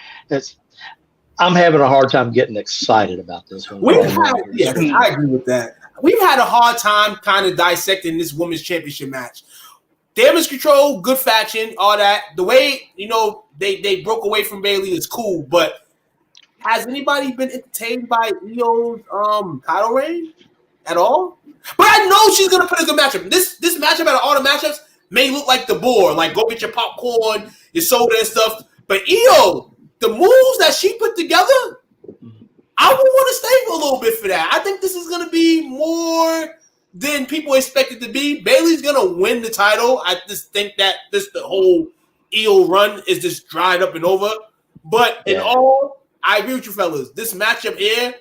I'm having a hard time getting excited about this one. I agree with that. We've had a hard time kind of dissecting this women's championship match. Damage Control, good faction, all that. The way, you know, they broke away from Bayley is cool, but has anybody been entertained by Io's title reign at all? But I know she's gonna put a good matchup. This matchup out of all the matchups may look like the board, like go get your popcorn, your soda and stuff. But Io, the moves that she put together, I would want to stay for a little bit for that. I think this is gonna be more than people expect it to be. Bayley's gonna win the title. I just think that the whole Io run is just dried up and over. But in all, I agree with you fellas. This matchup here.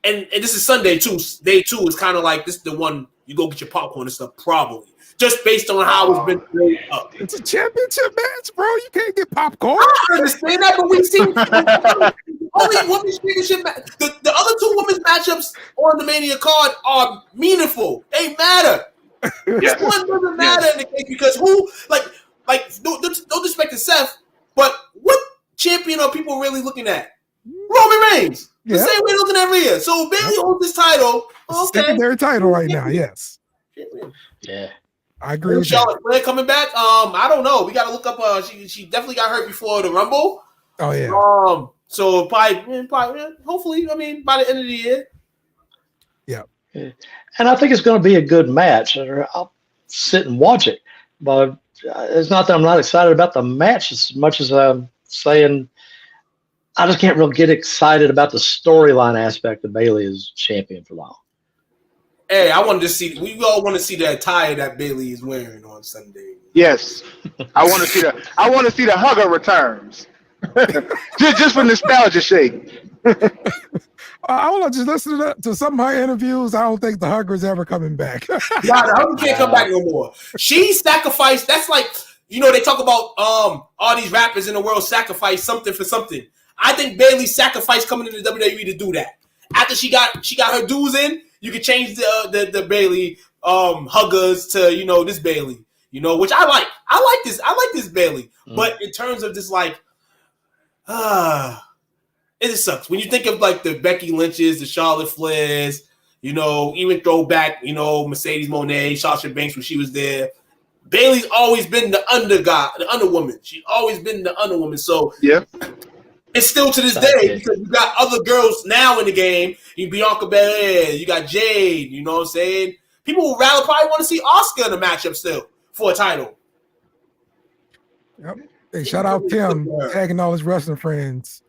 And this is Sunday too. Day 2 is kind of like this is the one you go get your popcorn and stuff, probably. Just based on how it's been played up. It's a championship match, bro. You can't get popcorn. I understand that, but we've seen only women's championship match. The other 2 women's matchups on the Mania card are meaningful. They matter. This one doesn't matter in the case because who like no disrespect to Seth, but what champion are people really looking at? Roman Reigns. The same way looking at Rhea. So Bayley holds this title. Okay. Secondary title right now, yes. Yeah. I agree with Charlotte Flair coming back. I don't know. We gotta look up she definitely got hurt before the Rumble. Oh yeah. So probably hopefully, I mean, by the end of the year. Yeah. And I think it's gonna be a good match. I'll sit and watch it. But it's not that I'm not excited about the match as much as I'm saying I just can't really get excited about the storyline aspect of Bayley as champion for long. Hey, I wanted to see. We all want to see the attire that Bailey is wearing on Sunday. Yes, I want to see the. I want to see the hugger returns. just for nostalgia sake. I want to just listen to some of her interviews. I don't think the hugger's ever coming back. Nah, the hugger can't come back no more. She sacrificed. That's like, you know, they talk about all these rappers in the world sacrifice something for something. I think Bailey sacrificed coming into WWE to do that. After she got her dues in, you could change the Bailey huggers to, you know, this Bailey, you know, which I like. I like this Bailey. But in terms of just like, it just sucks when you think of like the Becky Lynches, the Charlotte Flairs, you know, even throw back, you know, Mercedes Moné, Sasha Banks when she was there. Bailey's always been the underwoman. She's always been the underwoman. So yeah, it's still to this day because you got other girls now in the game. You Bianca Belair, you got Jade. You know what I'm saying? People would rather probably want to see Asuka in a matchup still for a title. Yep. Hey, shout out Tim tagging all his wrestling friends.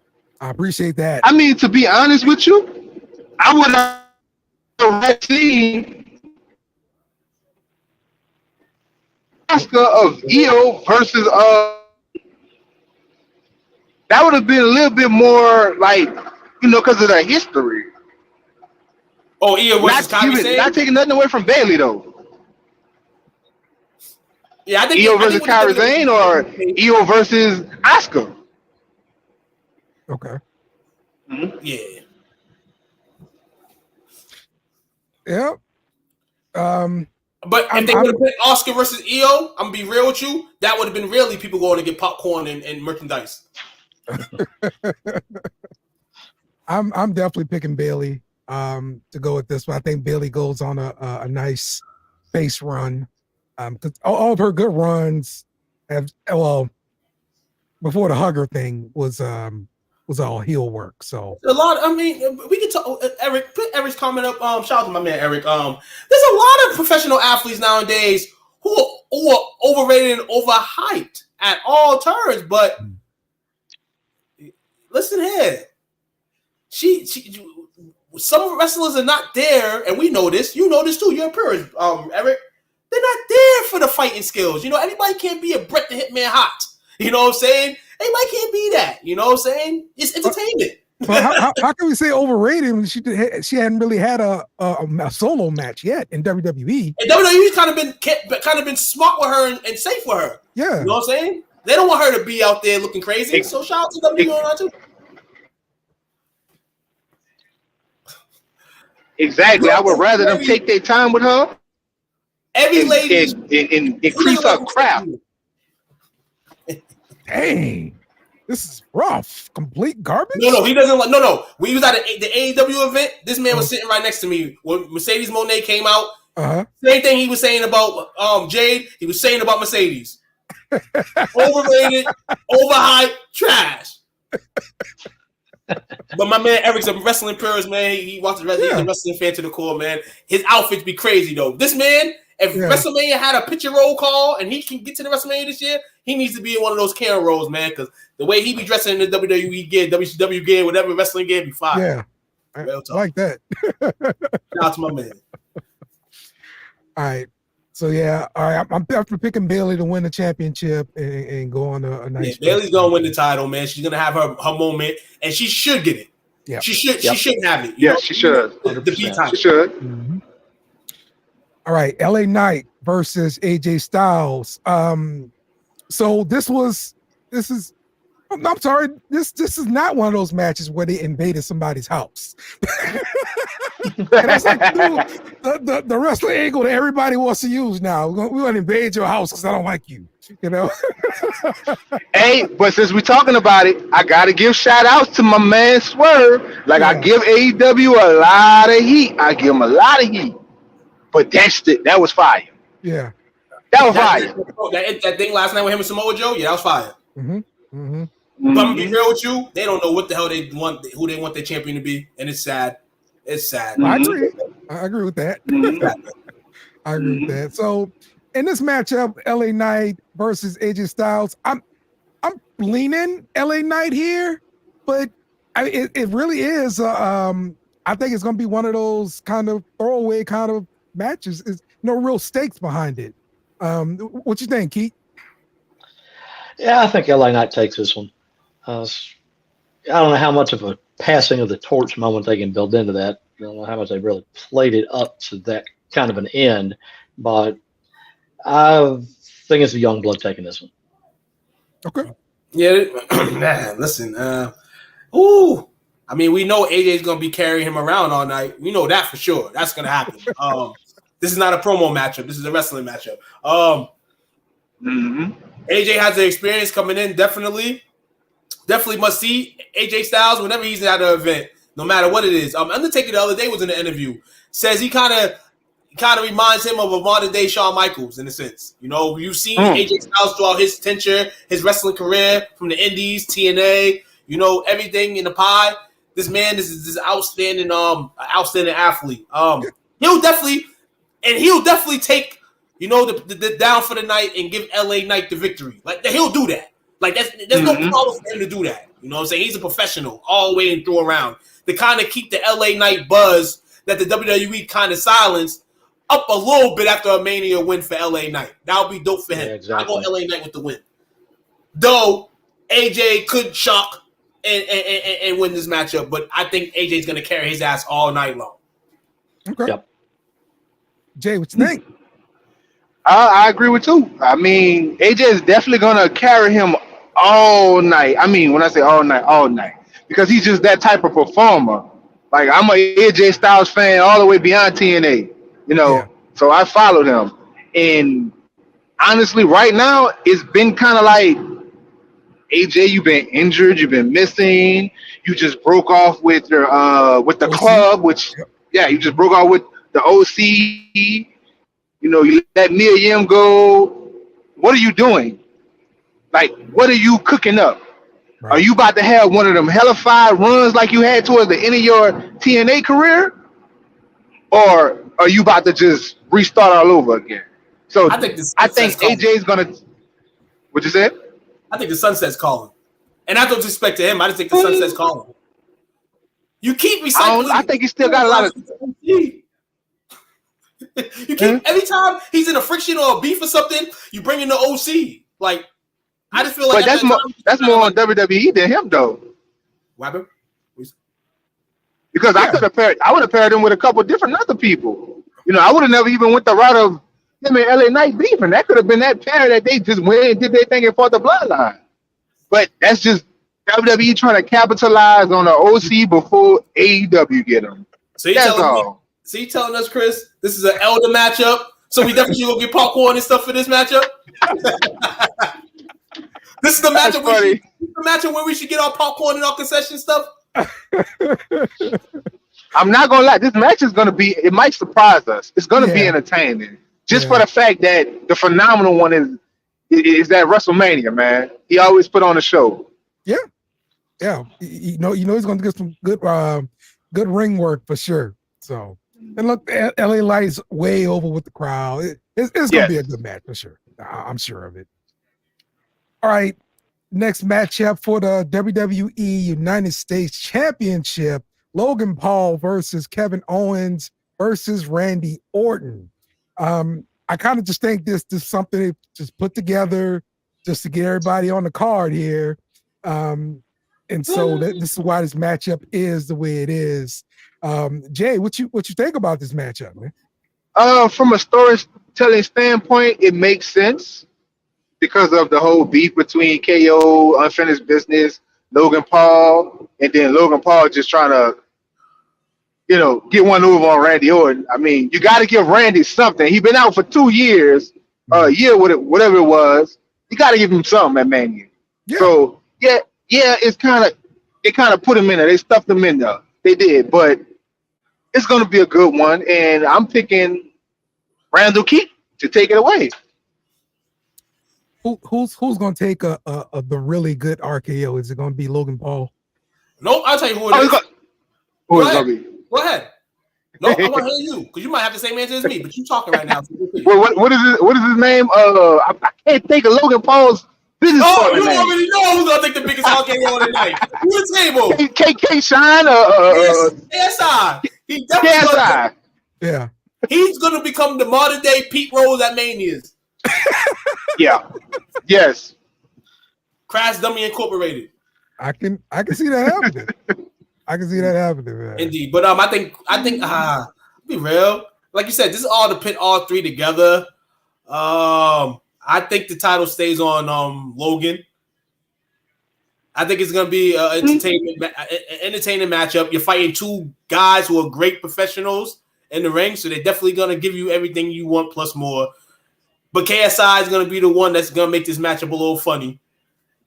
I appreciate that. I mean, to be honest with you, I would have seen Asuka of Io versus that would have been a little bit more like, you know, because of their history. Oh, Io versus Kairi Sane? Not taking nothing away from Bailey though. Yeah, I think Io versus Kairi Sane or Io versus Asuka. Okay. Mm-hmm. Yeah. Yep. But if they would have put Asuka versus Io, I'm gonna be real with you, that would have been really people going to get popcorn and merchandise. I'm definitely picking Bailey to go with this one. I think Bailey goes on a nice face run. Because all of her good runs have, well, before the hugger thing was all heel work. So a lot. I mean, we can talk. Eric, put Eric's comment up. Shout out to my man Eric. There's a lot of professional athletes nowadays who are overrated and overhyped at all turns. But listen here, she some wrestlers are not there, and we know this. You know this too. You're a purist, Eric. They're not there for the fighting skills. You know, everybody can't be a Bret the Hitman Hart. You know what I'm saying? Everybody can't be that. You know what I'm saying? It's entertainment. But how can we say overrated when she hadn't really had a solo match yet in WWE? And WWE's kind of been smart with her and safe with her. Yeah. You know what I'm saying? They don't want her to be out there looking crazy. So shout out to WWE on that too. Exactly. I would rather them take their time with her. Every lady and increase her craft. Dang, this is rough. Complete garbage. No, he doesn't like. No. We was at the AEW event. This man was sitting right next to me when Mercedes Moné came out. Same thing he was saying about Jade. He was saying about Mercedes. Overrated, overhyped, trash. But my man Eric's a wrestling purist, man. He watches wrestling. He's a wrestling fan to the core, man. His outfits be crazy though. This man, if WrestleMania had a picture roll call and he can get to the WrestleMania this year, he needs to be in one of those camera rolls, man. Because the way he be dressing in the WWE gear, WCW gear, whatever wrestling gear, be fine. Yeah, I like that. Shout out to my man. All right. So yeah, all right. I'm definitely picking Bailey to win the championship and go on a nice. Yeah, Bailey's gonna win the title, man. She's gonna have her moment, and she should get it. Yeah, she should. She should have it. Yeah, she should. The B title. She should. Mm-hmm. All right, LA Knight versus AJ Styles. So this is. I'm sorry. This is not one of those matches where they invaded somebody's house. That's like the wrestling angle that everybody wants to use now. We're going to invade your house because I don't like you. You know. Hey, but since we're talking about it, I gotta give shout outs to my man Swerve. Like I give AEW a lot of heat. I give him a lot of heat. But that was fire. Yeah. That was fire. That thing last night with him and Samoa Joe, yeah, that was fire. Mm-hmm. Mm-hmm. But I'm gonna be real with you, they don't know what the hell they want, who they want their champion to be, and it's sad. It's sad. I agree. I agree with that. I agree with that. So in this matchup, LA Knight versus AJ Styles, I'm leaning LA Knight here, but it really is. I think it's gonna be one of those kind of throwaway kind of matches. Is no real stakes behind it. What you think, Keith? Yeah, I think LA Knight takes this one. I don't know how much of a passing of the torch moment they can build into that. I don't know how much they really played it up to that kind of an end, but I think it's a young blood taking this one. Okay. Yeah, man, listen. I mean, we know AJ's going to be carrying him around all night. We know that for sure. That's going to happen. This is not a promo matchup. This is a wrestling matchup. AJ has the experience coming in, definitely must see AJ Styles whenever he's at an event, no matter what it is. Undertaker the other day was in an interview, says he kind of reminds him of a modern day Shawn Michaels in a sense. You know, you've seen AJ Styles throughout his tenure, his wrestling career from the Indies, TNA, you know, everything in the pie. This man is this outstanding athlete. He'll definitely take, you know, the down for the night and give LA Knight the victory. Like, he'll do that. Like, there's no problem for him to do that. You know what I'm saying? He's a professional all the way and through around. To kind of keep the LA Knight buzz that the WWE kind of silenced up a little bit after a Mania win for LA Knight. That would be dope for him. Yeah, exactly. I go LA Knight with the win. Though AJ could shock and win this matchup, but I think AJ's going to carry his ass all night long. Okay. Yep. Jay, what you think? I agree with you. I mean, AJ is definitely going to carry him all night. I mean, when I say all night, because he's just that type of performer. Like, I'm a AJ Styles fan all the way beyond TNA, you know, so I followed him. And honestly, right now, it's been kind of like, AJ, you've been injured, you've been missing, you just broke off with your with the club, which you just broke off with the OC. You know, you let Mia Yim go. What are you doing? Like, what are you cooking up? Right. Are you about to have one of them hellified runs like you had towards the end of your TNA career? Or are you about to just restart all over again? So I think AJ's going to – what you said? I think the sunset's calling. And I don't disrespect to him. I just think the sunset's calling. You keep recycling. I think he still got a lot of – You keep every time he's in a friction or a beef or something, you bring in the OC. Like, I just feel like that's more on WWE than him though. What happened? Because I would have paired him with a couple different other people. You know, I would have never even went the route of him and LA Knight beefing. That could have been that pair that they just went and did their thing and fought the bloodline. But that's just WWE trying to capitalize on the OC before AEW get them. So that's all. So you telling us, Chris, this is an elder matchup, so we definitely gonna get popcorn and stuff for this matchup? This is the matchup. The matchup where we should get our popcorn and our concession stuff. I'm not gonna lie, this match is gonna be. It might surprise us. It's gonna be entertaining, just for the fact that the phenomenal one is that WrestleMania, man. He always put on a show. Yeah. You know he's gonna get some good ring work for sure. So. And look, LA Light's way over with the crowd. It's going to be a good match for sure. I'm sure of it. All right. Next matchup for the WWE United States Championship. Logan Paul versus Kevin Owens versus Randy Orton. I kind of just think this is something they just put together just to get everybody on the card here. And so this is why this matchup is the way it is. Jay, what you think about this matchup, man? From a storytelling standpoint, it makes sense because of the whole beef between KO, Unfinished Business, Logan Paul, and then Logan Paul just trying to, you know, get one over on Randy Orton. I mean, you got to give Randy something. He's been out for 2 years, a year, whatever it was. You got to give him something at Mania. Yeah. So it kind of put him in there. They stuffed him in there. They did, but it's going to be a good one, and I'm picking Randall Keith to take it away. Who's going to take the really good RKO? Is it going to be Logan Paul? No, I'll tell you who it is. Who is going to be? Go ahead. No, I want to hear you because you might have the same answer as me, but you talking right now. What is his name? I can't think of Logan Paul's business. Oh, you already know who's gonna take the biggest RKO tonight. Who the table? KK Shine KSI. He definitely KSI. Yeah. He's going to become the modern day Pete Rose at Manias. Yeah. Yes. Crash Dummy Incorporated. I can see that happening. I can see that happening, man. Indeed. But I think be real. Like you said, this is all to pit all three together. I think the title stays on Logan. I think it's gonna be an entertaining matchup. You're fighting two guys who are great professionals in the ring, so they're definitely gonna give you everything you want plus more. But KSI is gonna be the one that's gonna make this matchup a little funny.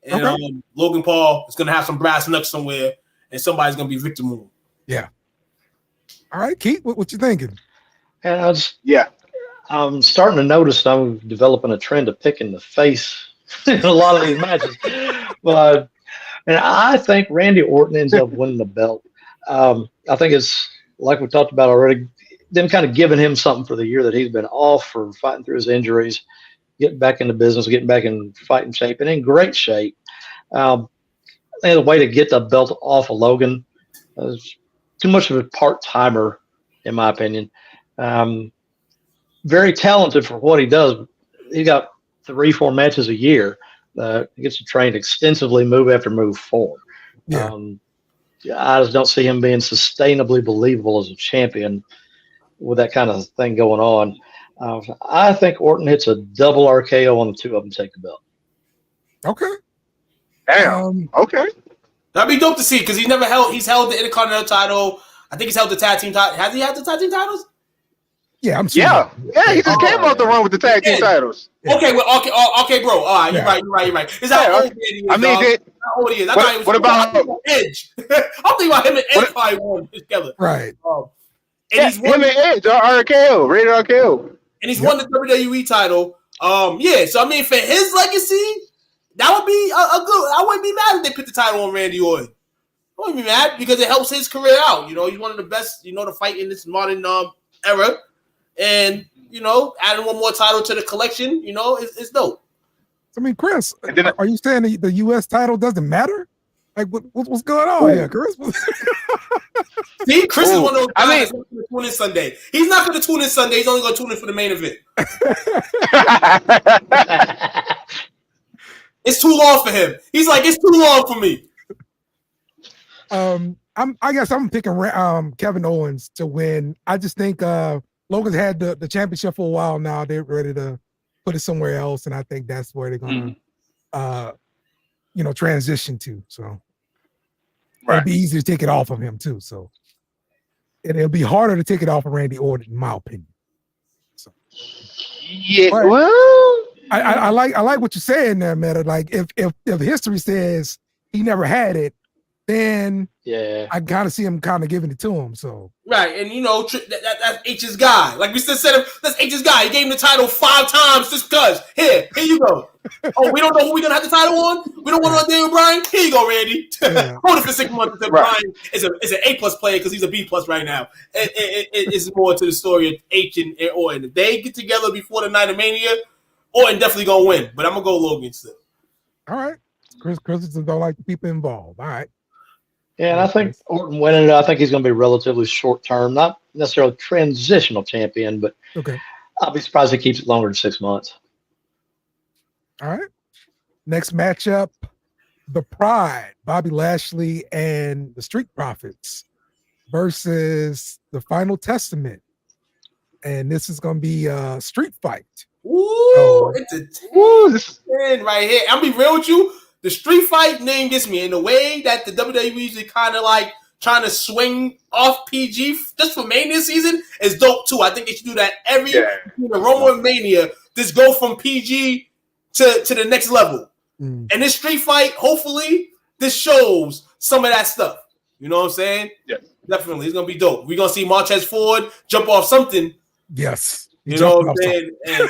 And Logan Paul is gonna have some brass knucks somewhere, and somebody's gonna be Victor Moon. Yeah. All right, Keith, what you thinking? I'm starting to notice I'm developing a trend of picking the face in a lot of these matches. But and I think Randy Orton ends up winning the belt. I think it's like we talked about already, them kind of giving him something for the year that he's been off for fighting through his injuries, getting back into business, getting back in fighting shape and in great shape. I think the way to get the belt off of Logan is too much of a part-timer, in my opinion. Very talented for what he does. He got 3-4 matches a year. He gets to train extensively, move after move forward. Yeah. I just don't see him being sustainably believable as a champion with that kind of thing going on. I think Orton hits a double RKO on the two of them to take the belt. Okay. Damn. Okay. That'd be dope to see because he's held the Intercontinental title. I think he's held the tag team title. Has he had the tag team titles? Yeah, I'm sure. Yeah, he just came off the run with the tag team titles. Okay, well, okay, bro. All right, you're right. Is that how old he is? I mean, how old he is? What about Edge? I'm thinking about him and Edge probably won together. Right. And he's won him and Edge are RKO, rated RKO. And he's won the WWE title. Yeah. So I mean, for his legacy, that would be a good. I wouldn't be mad if they put the title on Randy Orton. I wouldn't be mad because it helps his career out. You know, he's one of the best. You know, to fight in this modern era. And, you know, adding one more title to the collection, you know, it's dope. I mean, Chris, are you saying the U.S. title doesn't matter? Like, what's going on here, Chris? See, Chris is one of those guys that's not going to tune in Sunday. He's not going to tune in Sunday. He's only going to tune in for the main event. It's too long for him. He's like, it's too long for me. I guess I'm picking Kevin Owens to win. I just think Logan's had the championship for a while now. They're ready to put it somewhere else, and I think that's where they're going to, transition to. So it'll be easier to take it off of him too. So it'll be harder to take it off of Randy Orton, in my opinion. So yeah, but well, I like what you're saying there, Meta. Like if history says he never had it, then I kind of see him kind of giving it to him. So right, and you know that's H's guy. Like we still said, that's H's guy. He gave him the title 5 times just because. Here you go. Oh, we don't know who we're gonna have the title on. We don't want to Daniel Bryan. Here you go, Randy. Hold it for 6 months. Until Bryan is an A+ player because he's a B+ right now. It's more to the story of H and Orton. If they get together before the night of Mania, Orton definitely gonna win. But I'm gonna go Logan still. All right, Chris don't like the people involved. All right. Yeah, and I think Orton winning it, I think he's going to be relatively short term, not necessarily transitional champion, but I'll be surprised if he keeps it longer than 6 months. All right. Next matchup, The Pride, Bobby Lashley and the Street Profits versus the Final Testament. And this is going to be a street fight. Ooh, it's a 10 right here. I'm be real with you. The street fight name gets me in the way that the WWE is kind of like trying to swing off PG just for Mania season is dope too. I think they should do that every the Roman and Mania. Just go from PG to the next level. And this street fight, hopefully, this shows some of that stuff. You know what I'm saying? Yeah, definitely. It's gonna be dope. We're gonna see Marquez Ford jump off something. Yes, you know what I'm saying. And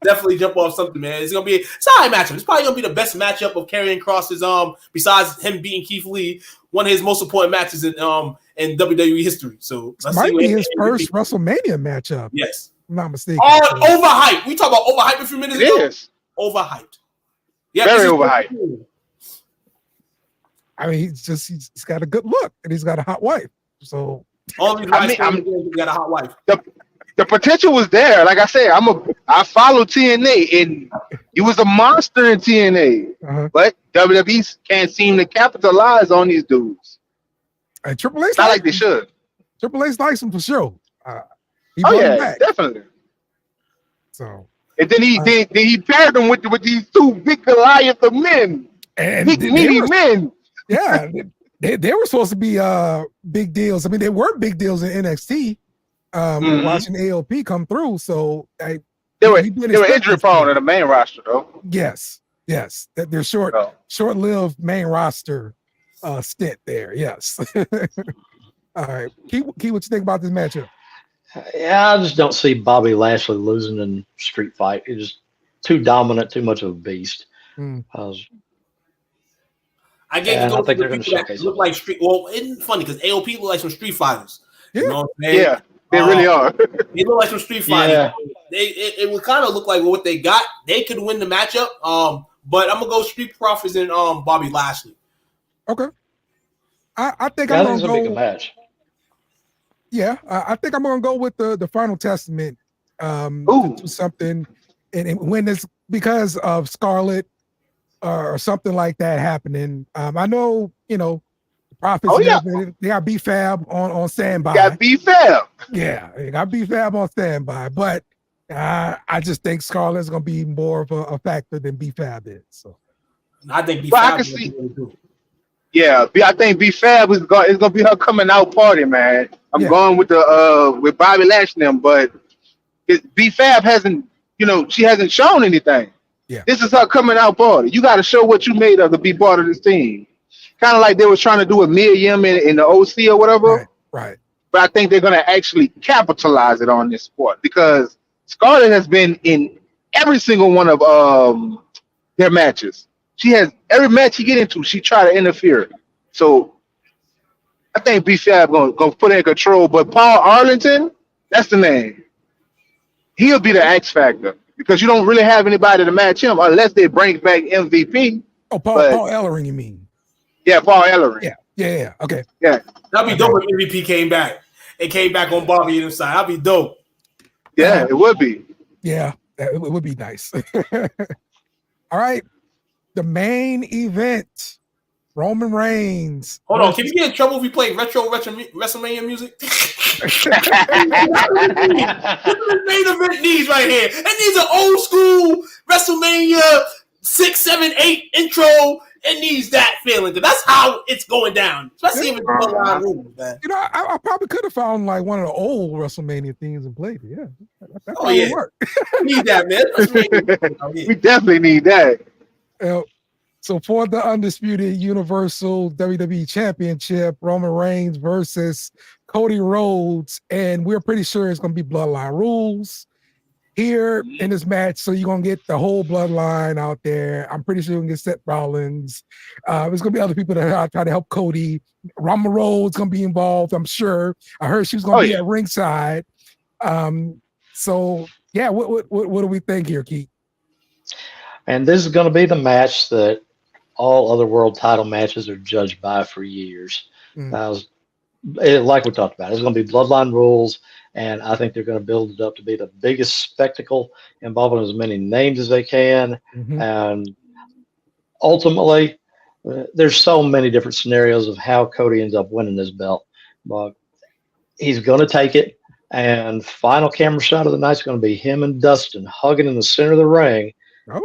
definitely jump off something, man. It's gonna be a side matchup. It's probably gonna be the best matchup of Karrion Kross's besides him beating Keith Lee, one of his most important matches in WWE history. So this might be his first WrestleMania matchup. Yes, if I'm not mistaken. Overhyped. We talked about overhyped a few minutes ago. Yes, overhyped. Yeah, very overhyped. I mean, he's got a good look and he's got a hot wife. So all these guys got a hot wife. the potential was there. Like I said, I follow TNA, and he was a monster in TNA. But WWE can't seem to capitalize on these dudes. And Triple H, not like they should. Triple H likes him for sure. Definitely. So, and then he paired them with these two big Goliath of men, and big meaty men. Yeah, they were supposed to be big deals. I mean, they were big deals in NXT. Watching AOP come through, so they were injury prone in the main roster, though. Yes, they're short-lived main roster stint there. Yes. All right, Key, what you think about this matchup? Yeah, I just don't see Bobby Lashley losing in street fight. He's just too dominant, too much of a beast. I think they're going to showcase look like street. Well, it's funny because AOP look like some street fighters. Yeah. You know what I'm saying? Yeah, they really are. They look like some street fighters. Yeah. It would kind of look like what they got. They could win the matchup. But I'm gonna go Street Profits and Bobby Lashley. Okay. I think I'm gonna go. Make a match. Yeah, I think I'm gonna go with the Final Testament. To do something, and when it's because of Scarlett or something like that happening. I know, the Prophets. They got B-Fab on standby. Got B-Fab. Yeah, they got B-Fab on standby, but I just think Scarlett's gonna be more of a factor than B-Fab is. So I think B-Fab. I can see. Yeah, I think B-Fab is gonna be her coming out party, man. I'm going with with Bobby Lashley, but B-Fab hasn't, she hasn't shown anything. Yeah, this is her coming out party. You got to show what you made of to be part of this team. Kind of like they was trying to do with Miriam in the OC or whatever. Right. But I think they're gonna actually capitalize it on this sport because Scarlett has been in every single one of their matches. She has every match she get into, she try to interfere. So I think B-Fab gonna put her in control. But Paul Arlington, that's the name. He'll be the X factor because you don't really have anybody to match him unless they bring back MVP. Oh, Paul Ellering, you mean? Yeah, Paul Ellering. Yeah. Okay. Yeah. That'd be dope if MVP came back. It came back on Bobby inside. That'd be dope. Yeah, it would be. Yeah, it would be nice. All right. The main event. Roman Reigns. Hold on. Can you get in trouble if we play retro WrestleMania music? This is the main event needs right here. It needs an old school WrestleMania 6, 7, 8 intro. It needs that feeling because that's how it's going down. Especially if it's Bloodline rules, man. I probably could have found like one of the old WrestleMania themes and played it. Yeah. That would work. We need that, man. We definitely need that. So for the undisputed Universal WWE Championship, Roman Reigns versus Cody Rhodes, and we're pretty sure it's going to be Bloodline rules here in this match. So you're going to get the whole Bloodline out there. I'm pretty sure you're going to get Seth Rollins. There's going to be other people that are trying to help Cody. Rama Rhodes going to be involved, I'm sure. I heard she was going to be at ringside. So, yeah, what do we think here, Keith? And this is going to be the match that all other world title matches are judged by for years. Like we talked about, it's going to be Bloodline rules, and I think they're going to build it up to be the biggest spectacle involving as many names as they can. And ultimately, there's so many different scenarios of how Cody ends up winning this belt. But he's going to take it, and final camera shot of the night is going to be him and Dustin hugging in the center of the ring,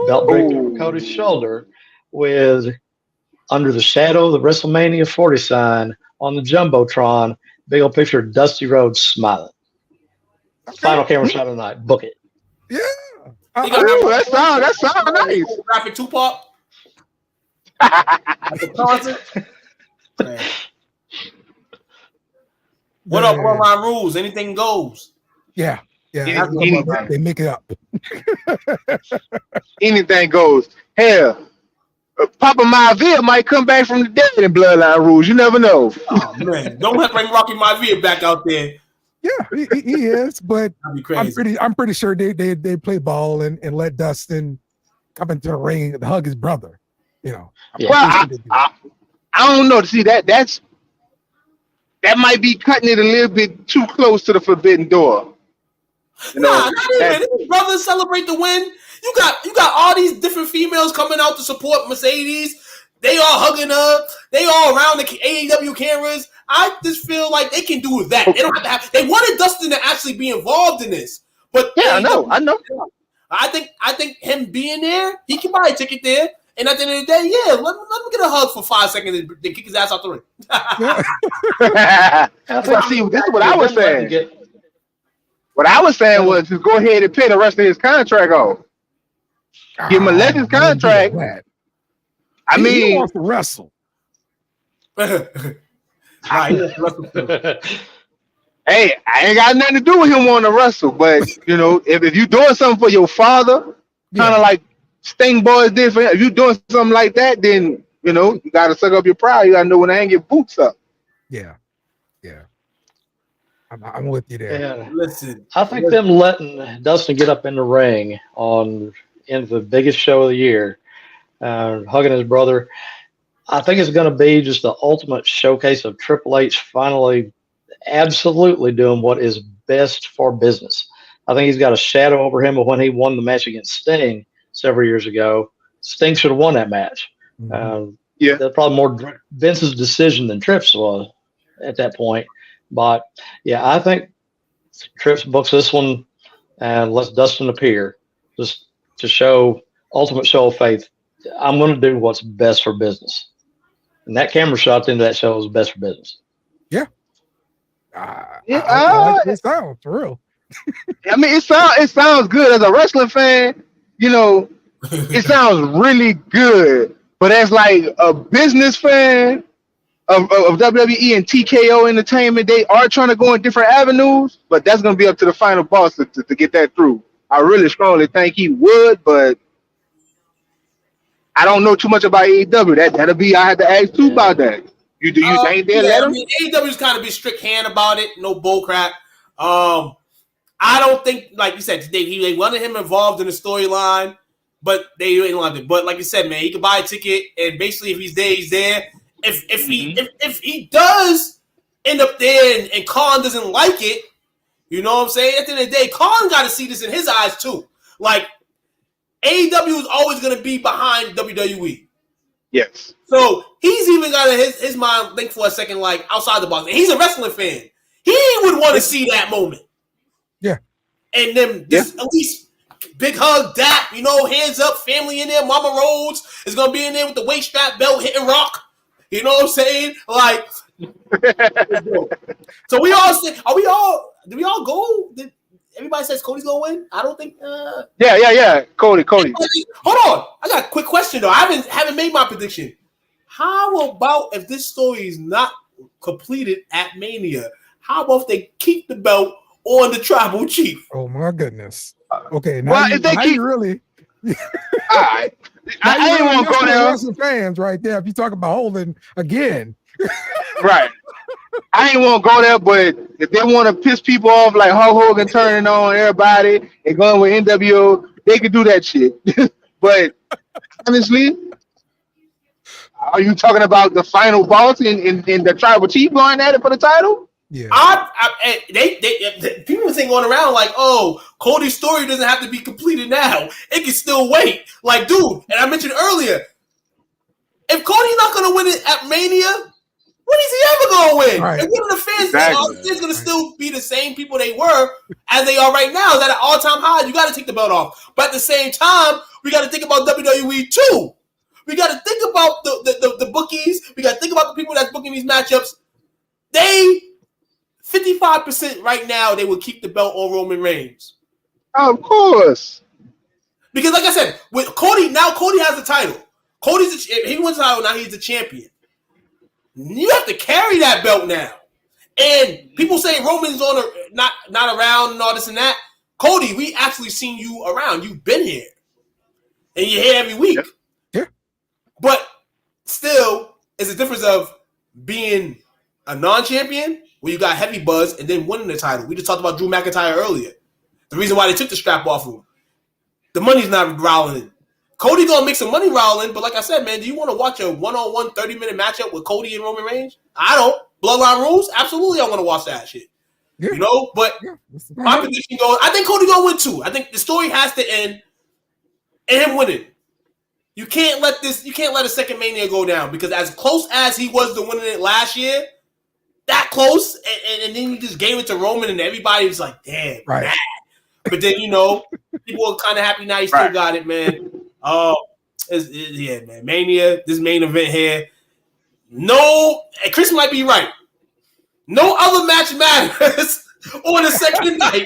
belt draped over Cody's shoulder, with under the shadow of the WrestleMania 40 sign on the Jumbotron, big old picture of Dusty Rhodes smiling. Final camera shot of the night. Book it. Yeah. That sounds nice. Graphic Tupac. At the concert. What up, Bloodline rules? Anything goes. Yeah. They make it up. Anything goes. Hell, Papa Maivia might come back from the dead in Bloodline rules. You never know. Oh man, don't let bring Rocky Maivia back out there. Yeah, he is, but I'm pretty sure they play ball and let Dustin come into the ring and hug his brother. Well, I don't know. See that might be cutting it a little bit too close to the forbidden door. Not even. His brothers celebrate the win. You got all these different females coming out to support Mercedes. They all hugging her. They all around the AEW cameras. I just feel like they can do that. They don't have to have. They wanted Dustin to actually be involved in this, but yeah, I know. I think him being there, he can buy a ticket there, and at the end of the day, yeah, let him get a hug for 5 seconds and then kick his ass out the ring. But see, this is what I was saying. What I was saying was just go ahead and pay the rest of his contract off. Give him a legends contract. I mean, he wants to wrestle. Hey, I ain't got nothing to do with him wanting to wrestle, but you know, if you're doing something for your father, kind of like Sting Boys did for him, if you're doing something like that, then you know you got to suck up your pride. You got to know when I ain't get boots up. Yeah. I'm with you there. Yeah. Listen, I think them letting Dustin get up in the ring in the biggest show of the year, hugging his brother, I think it's going to be just the ultimate showcase of Triple H finally absolutely doing what is best for business. I think he's got a shadow over him of when he won the match against Sting several years ago. Sting should have won that match. Yeah, that's probably more Vince's decision than Tripp's was at that point. But yeah, I think Trips books this one and lets Dustin appear just to show ultimate show of faith. I'm going to do what's best for business, and that camera shot at the end of that show was best for business. Yeah, I like this sound for real. I mean, it sounds good as a wrestling fan. You know, it sounds really good. But as like a business fan of WWE and TKO Entertainment, they are trying to go in different avenues, but that's going to be up to the final boss to get that through. I really strongly think he would, but I don't know too much about AEW. That'll be, I had to ask too about that. You think they'll let him? I mean, AEW's kind of be strict hand about it. No bull crap. I don't think, like you said, they wanted him involved in the storyline, but they didn't want it. But like you said, man, he could buy a ticket, and basically, if he's there, he's there. If he does end up there and Khan doesn't like it, you know what I'm saying? At the end of the day, Khan got to see this in his eyes too. Like AEW is always going to be behind WWE. Yes. So he's even got his mind think for a second, like outside the box. And he's a wrestling fan. He would want to see that moment. Yeah. And then at least big hug, dap, you know, hands up, family in there. Mama Rhodes is gonna be in there with the waist strap belt hitting rock. You know what I'm saying? Like, so we all say, did we all go? Everybody says Cody's gonna win. I don't think. Yeah. Cody. Hold on, I got a quick question though. I haven't made my prediction. How about if this story is not completed at Mania? How about if they keep the belt on the Tribal Chief? Oh my goodness. Okay, now, well, if they keep really. All right. I ain't want to go there. Some fans right there. If you talk about holding again, right? I ain't want to go there, but if they want to piss people off like Hulk Hogan turning on everybody and going with NWO, they could do that shit. But honestly, are you talking about the final boss in the Tribal Chief going at it for the title? Yeah. They people were saying going around like, oh, Cody's story doesn't have to be completed now. It can still wait. Like, dude, and I mentioned earlier, if Cody's not going to win it at Mania, when is he ever going to win? Right. And what are the fans going to still be the same people they were as they are right now? Is that an all-time high? You got to take the belt off. But at the same time, we got to think about WWE too. We got to think about the bookies. We got to think about the people that's booking these matchups. They 55% right now, they will keep the belt on Roman Reigns. Of course. Because like I said, with Cody, now Cody has the title. He wins the title, now he's the champion. You have to carry that belt now. And people say Roman's not around and all this and that. Cody, we actually seen you around. You've been here. And you're here every week. Yeah. But still, it's a difference of being a non-champion where you got heavy buzz and then winning the title. We just talked about Drew McIntyre earlier. The reason why they took the strap off of him. The money's not rolling. Cody gonna make some money rolling, but like I said, man, do you want to watch a one-on-one 30-minute matchup with Cody and Roman Reigns? I don't. Bloodline rules? Absolutely, I want to watch that shit. You know, but my prediction goes, I think Cody gonna win too. I think the story has to end and him winning. You can't let a second Mania go down, because as close as he was to winning it last year, that close, and then you just gave it to Roman, and everybody was like, damn, right. Mad. But then, you know, people are kind of happy now he still got it, man. Yeah, man. Mania, this main event here. No, and Chris might be right. No other match matters on the second night.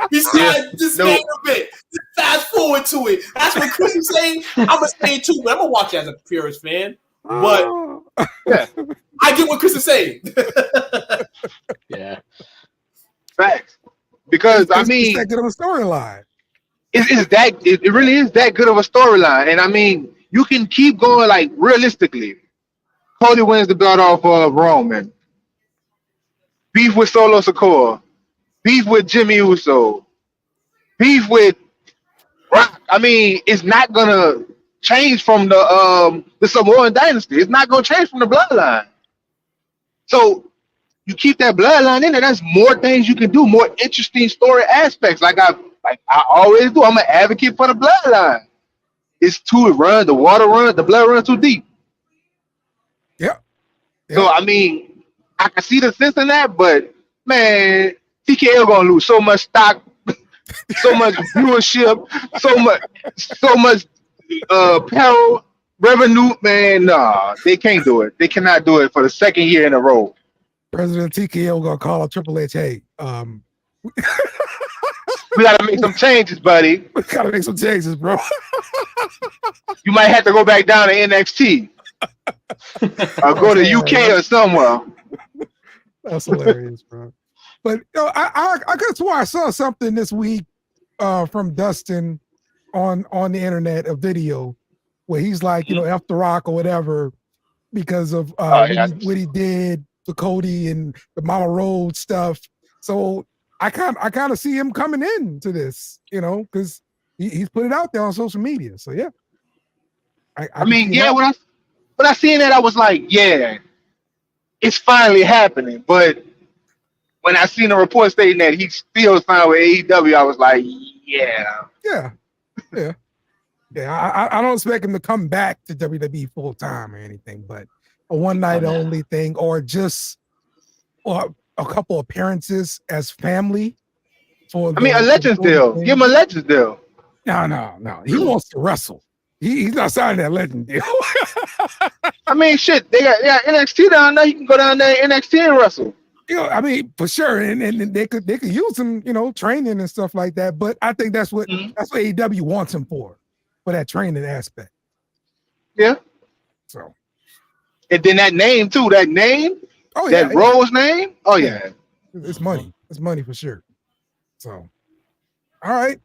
Besides this main event. Just fast forward to it. That's what Chris is saying. I'm going to say it too, but I'm going to watch it as a purist fan. But I get what Chris is saying. Yeah. Facts. Because, I mean, it's that good of a storyline. It really is that good of a storyline. And I mean, you can keep going, like, realistically. Cody wins the belt off of Roman. Beef with Solo Sikoa. Beef with Jimmy Uso. Beef with Rock. I mean, it's not gonna change from the Samoan dynasty. It's not gonna change from the bloodline. So you keep that bloodline in there. That's more things you can do, more interesting story aspects. Like I always do. I'm an advocate for the bloodline. It's too run, the water run, the blood runs too deep. Yeah. So I mean, I can see the sense in that, but man, TKO gonna lose so much stock, so much viewership, so much apparel revenue. Man, nah, they can't do it. They cannot do it for the second year in a row. President TKO gonna call up Triple H. Hey, we gotta make some changes, buddy. We gotta make some changes, bro. You might have to go back down to NXT or go to UK or somewhere. That's hilarious, bro. But I could have swore I saw something this week from Dustin on the internet, a video where he's like, you know, F the Rock or whatever because of what he did to Cody and the Mama Road stuff. So I kind of see him coming into this, you know, because he's put it out there on social media. So yeah, I mean, yeah. When I seen that, I was like, yeah, it's finally happening. But when I seen the report stating that he still signed with AEW, I was like, yeah. I don't expect him to come back to WWE full time or anything, but a one night only thing, or just a couple appearances as family. A Legends deal. Give him a Legends deal. No. He wants to wrestle. He's not signing that Legend deal. I mean, shit. They got NXT down there. You can go down there NXT and wrestle. You know, I mean, for sure, and they could use him, you know, training and stuff like that. But I think that's what AEW wants him for that training aspect. Yeah. So, and then that name too. That name. Oh yeah. That Rose name. Oh yeah. It's money. It's money for sure. So, all right.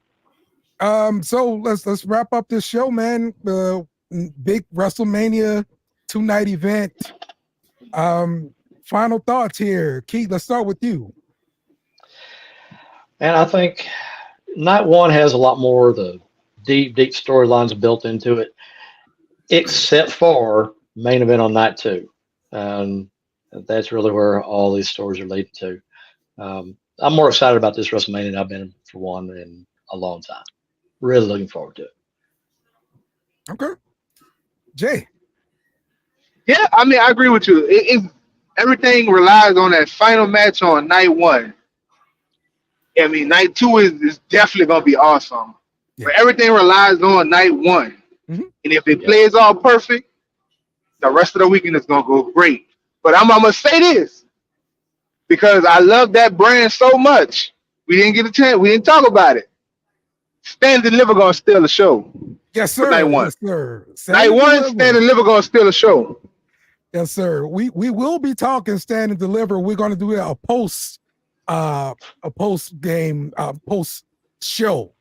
So let's wrap up this show, man. The big WrestleMania 2-night event. Final thoughts here. Keith, let's start with you. And I think night one has a lot more of the deep storylines built into it, except for main event on night two. That's really where all these stories are leading to. I'm more excited about this WrestleMania than I've been for one in a long time. Really looking forward to it. Okay. Jay. Yeah, I mean, I agree with you. Everything relies on that final match on night one. I mean, night two is definitely going to be awesome. Yeah. But everything relies on night one. Mm-hmm. And if it plays all perfect, the rest of the weekend is going to go great. But I'm going to say this, because I love that brand so much. We didn't get a chance. We didn't talk about it. Stand and Deliver going to steal the show. Yes, sir. Night one. Yes, sr. Night one, Stand and Deliver going to steal the show. Yes, sir. We will be talking Stand and Deliver. We're going to do a post game post show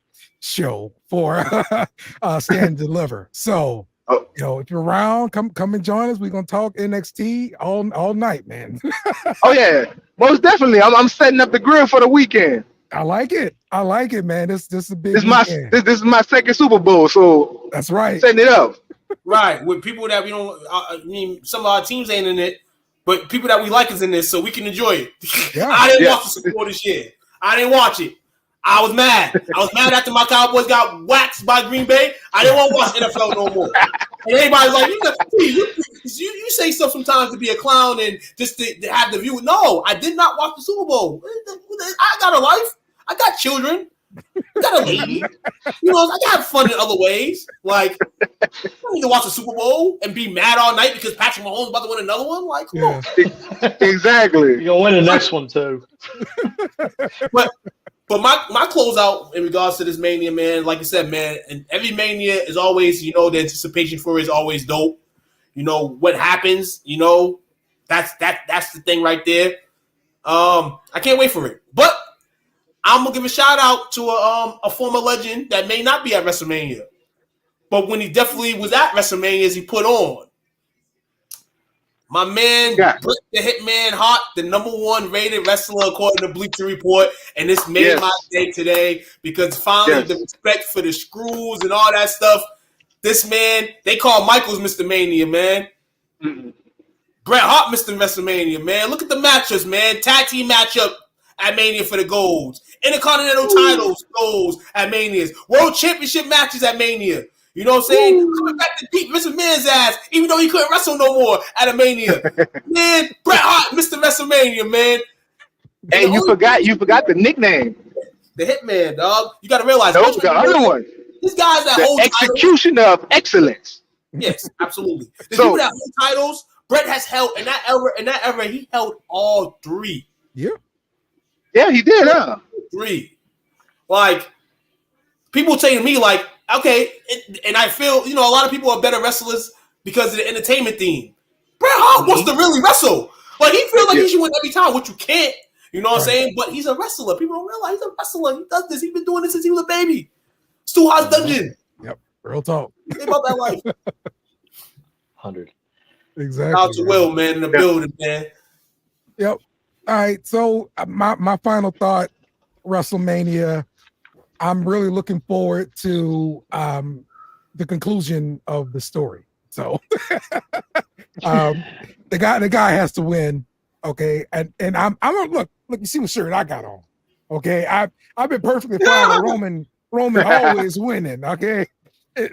for Stand and Deliver. So you know, if you're around, come and join us. We're gonna talk NXT all night, man. Oh yeah, most definitely. I'm setting up the grill for the weekend. I like it, man. This is a big. This is my second Super Bowl, so that's right. Setting it up. Right, with people that we don't. I mean, some of our teams ain't in it, but people that we like is in this, so we can enjoy it. Yeah. I didn't watch the Super Bowl this year. I didn't watch it. I was mad. I was mad after my Cowboys got waxed by Green Bay. I didn't want to watch NFL no more. And everybody's like, you say stuff sometimes to be a clown and just to have the view. No, I did not watch the Super Bowl. I got a life. I got children. I got a lady. You know, I got fun in other ways. Like, I don't need to watch the Super Bowl and be mad all night because Patrick Mahomes is about to win another one. Like, come on. Exactly. You're gonna win the next one too. But my closeout in regards to this Mania, man, like I said, man, and every Mania is always, you know, the anticipation for it is always dope. You know what happens, you know, that's the thing right there. I can't wait for it. But I'm gonna give a shout out to a former legend that may not be at WrestleMania, but when he definitely was at WrestleMania, he put on. My man, Bret the Hitman Hart, the #1 rated wrestler according to Bleacher Report, and this made my day today because finally the respect for the screws and all that stuff. This man, they call Michaels Mr. Mania, man. Mm-hmm. Bret Hart Mr. WrestleMania, man. Look at the matchups, man. Tag team matchup at Mania for the golds. Intercontinental titles golds at Manias. World Championship matches at Mania. You know what I'm saying? Coming back to beat Mr. Man's ass, even though he couldn't wrestle no more at a Mania. Man, Bret Hart, Mr. WrestleMania, man. Hey, you forgot the nickname. The Hitman, dog. You got to realize. No, the other one. These guys that hold execution titles, of excellence. Yes, absolutely. The people that hold titles, Bret has held in that era, he held all 3. Yeah. Yeah, he did, huh? 3. Like, people say to me, like, okay, and I feel, you know, a lot of people are better wrestlers because of the entertainment theme. Bret Hart wants to really wrestle. Like, he feels like he should win every time, which you can't. You know what I'm saying? But he's a wrestler. People don't realize he's a wrestler. He does this. He's been doing this since he was a baby. Stu Hart's Dungeon. Yep. Real talk. Think about that life. 100. Exactly. Shout out to Will, man, in the building, man. Yep. All right. So my final thought, WrestleMania. I'm really looking forward to the conclusion of the story. So the guy has to win. Okay. And I'm look, you see what shirt I got on. Okay. I've been perfectly fine with Roman always winning. Okay.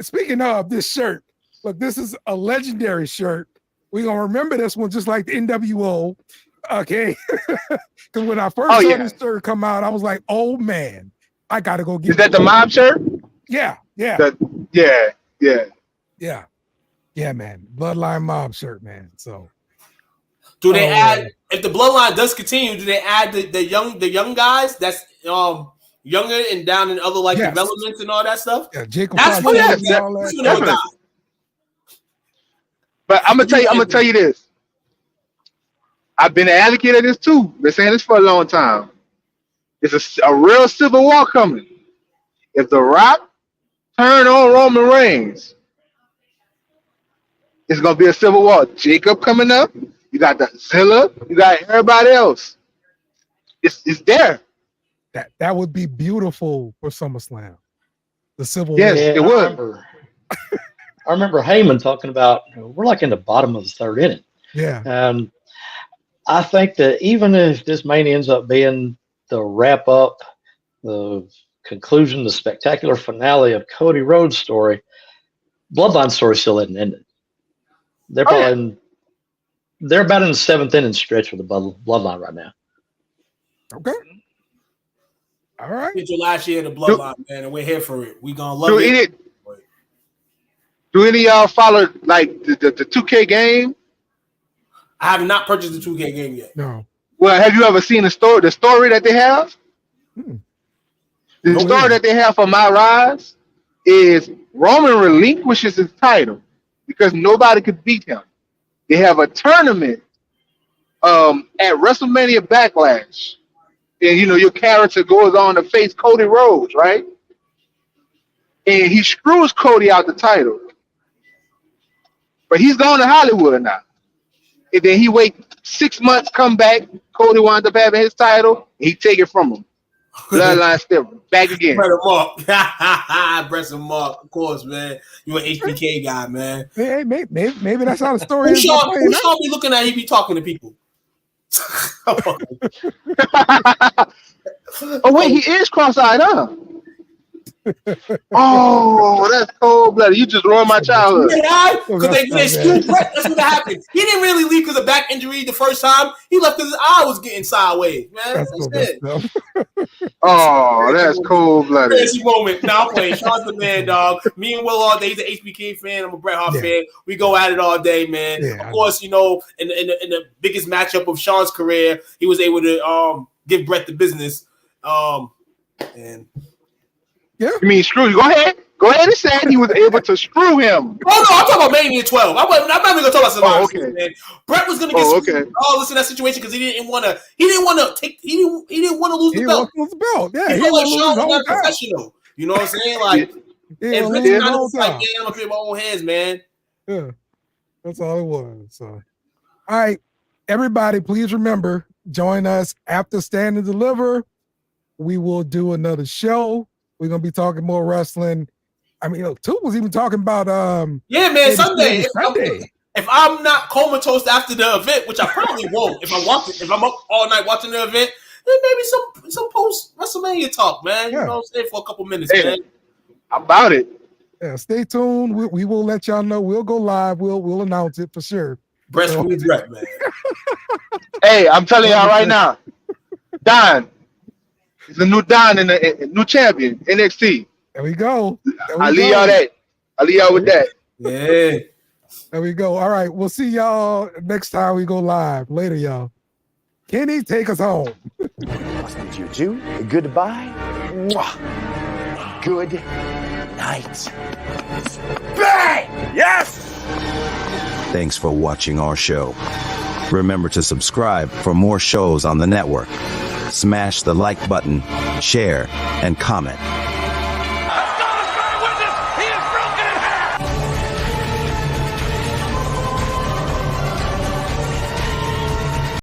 Speaking of this shirt, look, this is a legendary shirt. We're gonna remember this one just like the NWO. Okay. Because when I first saw this shirt come out, I was like, oh man. I gotta go get. Is that the mob shirt? Yeah. Yeah, man. Bloodline mob shirt, man. So, do they add if the bloodline does continue? Do they add the young guys that's younger and down in other developments and all that stuff? Yeah, Jacob. That's what But I'm gonna tell you this. I've been an advocate of this too. Been saying this for a long time. It's a real civil war coming. If The Rock turn on Roman Reigns, it's gonna be a civil war. Jacob coming up. You got the Zilla. You got everybody else. It's there. That would be beautiful for SummerSlam. The civil war. Yes, it would. I remember Heyman talking about we're like in the bottom of the 3rd inning. Yeah. And I think that even if this Mania ends up being the wrap up, the conclusion, the spectacular finale of Cody Rhodes' story, Bloodline story still isn't ended. They're probably they're about in the 7th inning stretch with the Bloodline right now. Okay. All right. It's your last year of the Bloodline, man, and we're here for it. We gonna love it. Do any of y'all follow like the 2K game? I have not purchased the 2K game yet. No. Well, have you ever seen the story that they have? The story that they have for My Rise is Roman relinquishes his title because nobody could beat him. They have a tournament at WrestleMania Backlash. And, your character goes on to face Cody Rhodes, right? And he screws Cody out the title. But he's gone to Hollywood now. And then he wait 6 months, come back. Cody winds up having his title. And he take it from him. Bloodline step back again. Brett and Mark. Brett and Mark, of course, man. You an HBK guy, man. Hey, maybe that's how the story Who is. Sean be looking at? He be talking to people. Oh wait, he is cross-eyed, huh? Oh, that's cold-blooded. You just ruined my childhood. Yeah, because they screwed Brett. That's what happened. He didn't really leave because of back injury the first time. He left because his eye was getting sideways, man. That's it. Oh, that's cold-blooded. Crazy moment. Now I'm playing. Sean's the man, dog. Me and Will all day. He's an HBK fan. I'm a Bret Hart fan. We go at it all day, man. Yeah, of course, you know, in the biggest matchup of Sean's career, he was able to give Bret the business. And yeah, you mean screw you? Go ahead and say he was able to screw him. Oh no, I'm talking about Mania 12. I'm not even gonna talk about Survivor. Okay. Man. Brett was gonna get screwed. Oh, listen, that situation because he didn't want to lose the belt. Yeah, he was Sean professional. You know what I'm saying? Like, and Brett was like, yeah, I'm gonna put my own hands, man. Yeah, that's all it was. So, all right, everybody, please remember, join us after Stand and Deliver. We will do another show. We're gonna be talking more wrestling. I mean, Toot was even talking about yeah, man, Sunday. If I'm not comatose after the event, which I probably won't, if I'm up all night watching the event, then maybe some post WrestleMania talk, man. You know what I'm saying, for a couple minutes, man. How about it? Yeah, stay tuned. We will let y'all know. We'll go live. We'll announce it for sure. Breast Brett, man. Hey, I'm telling y'all right now, Don. He's a new Don and a new champion, NXT. There we go. I'll leave y'all that. I'll leave y'all with that. Yeah. There we go. All right. We'll see y'all next time we go live. Later, y'all. Kenny, take us home. Must bid you two a goodbye. Mwah. Good night. Bang! Yes! Thanks for watching our show. Remember to subscribe for more shows on the network. Smash the like button, share, and comment.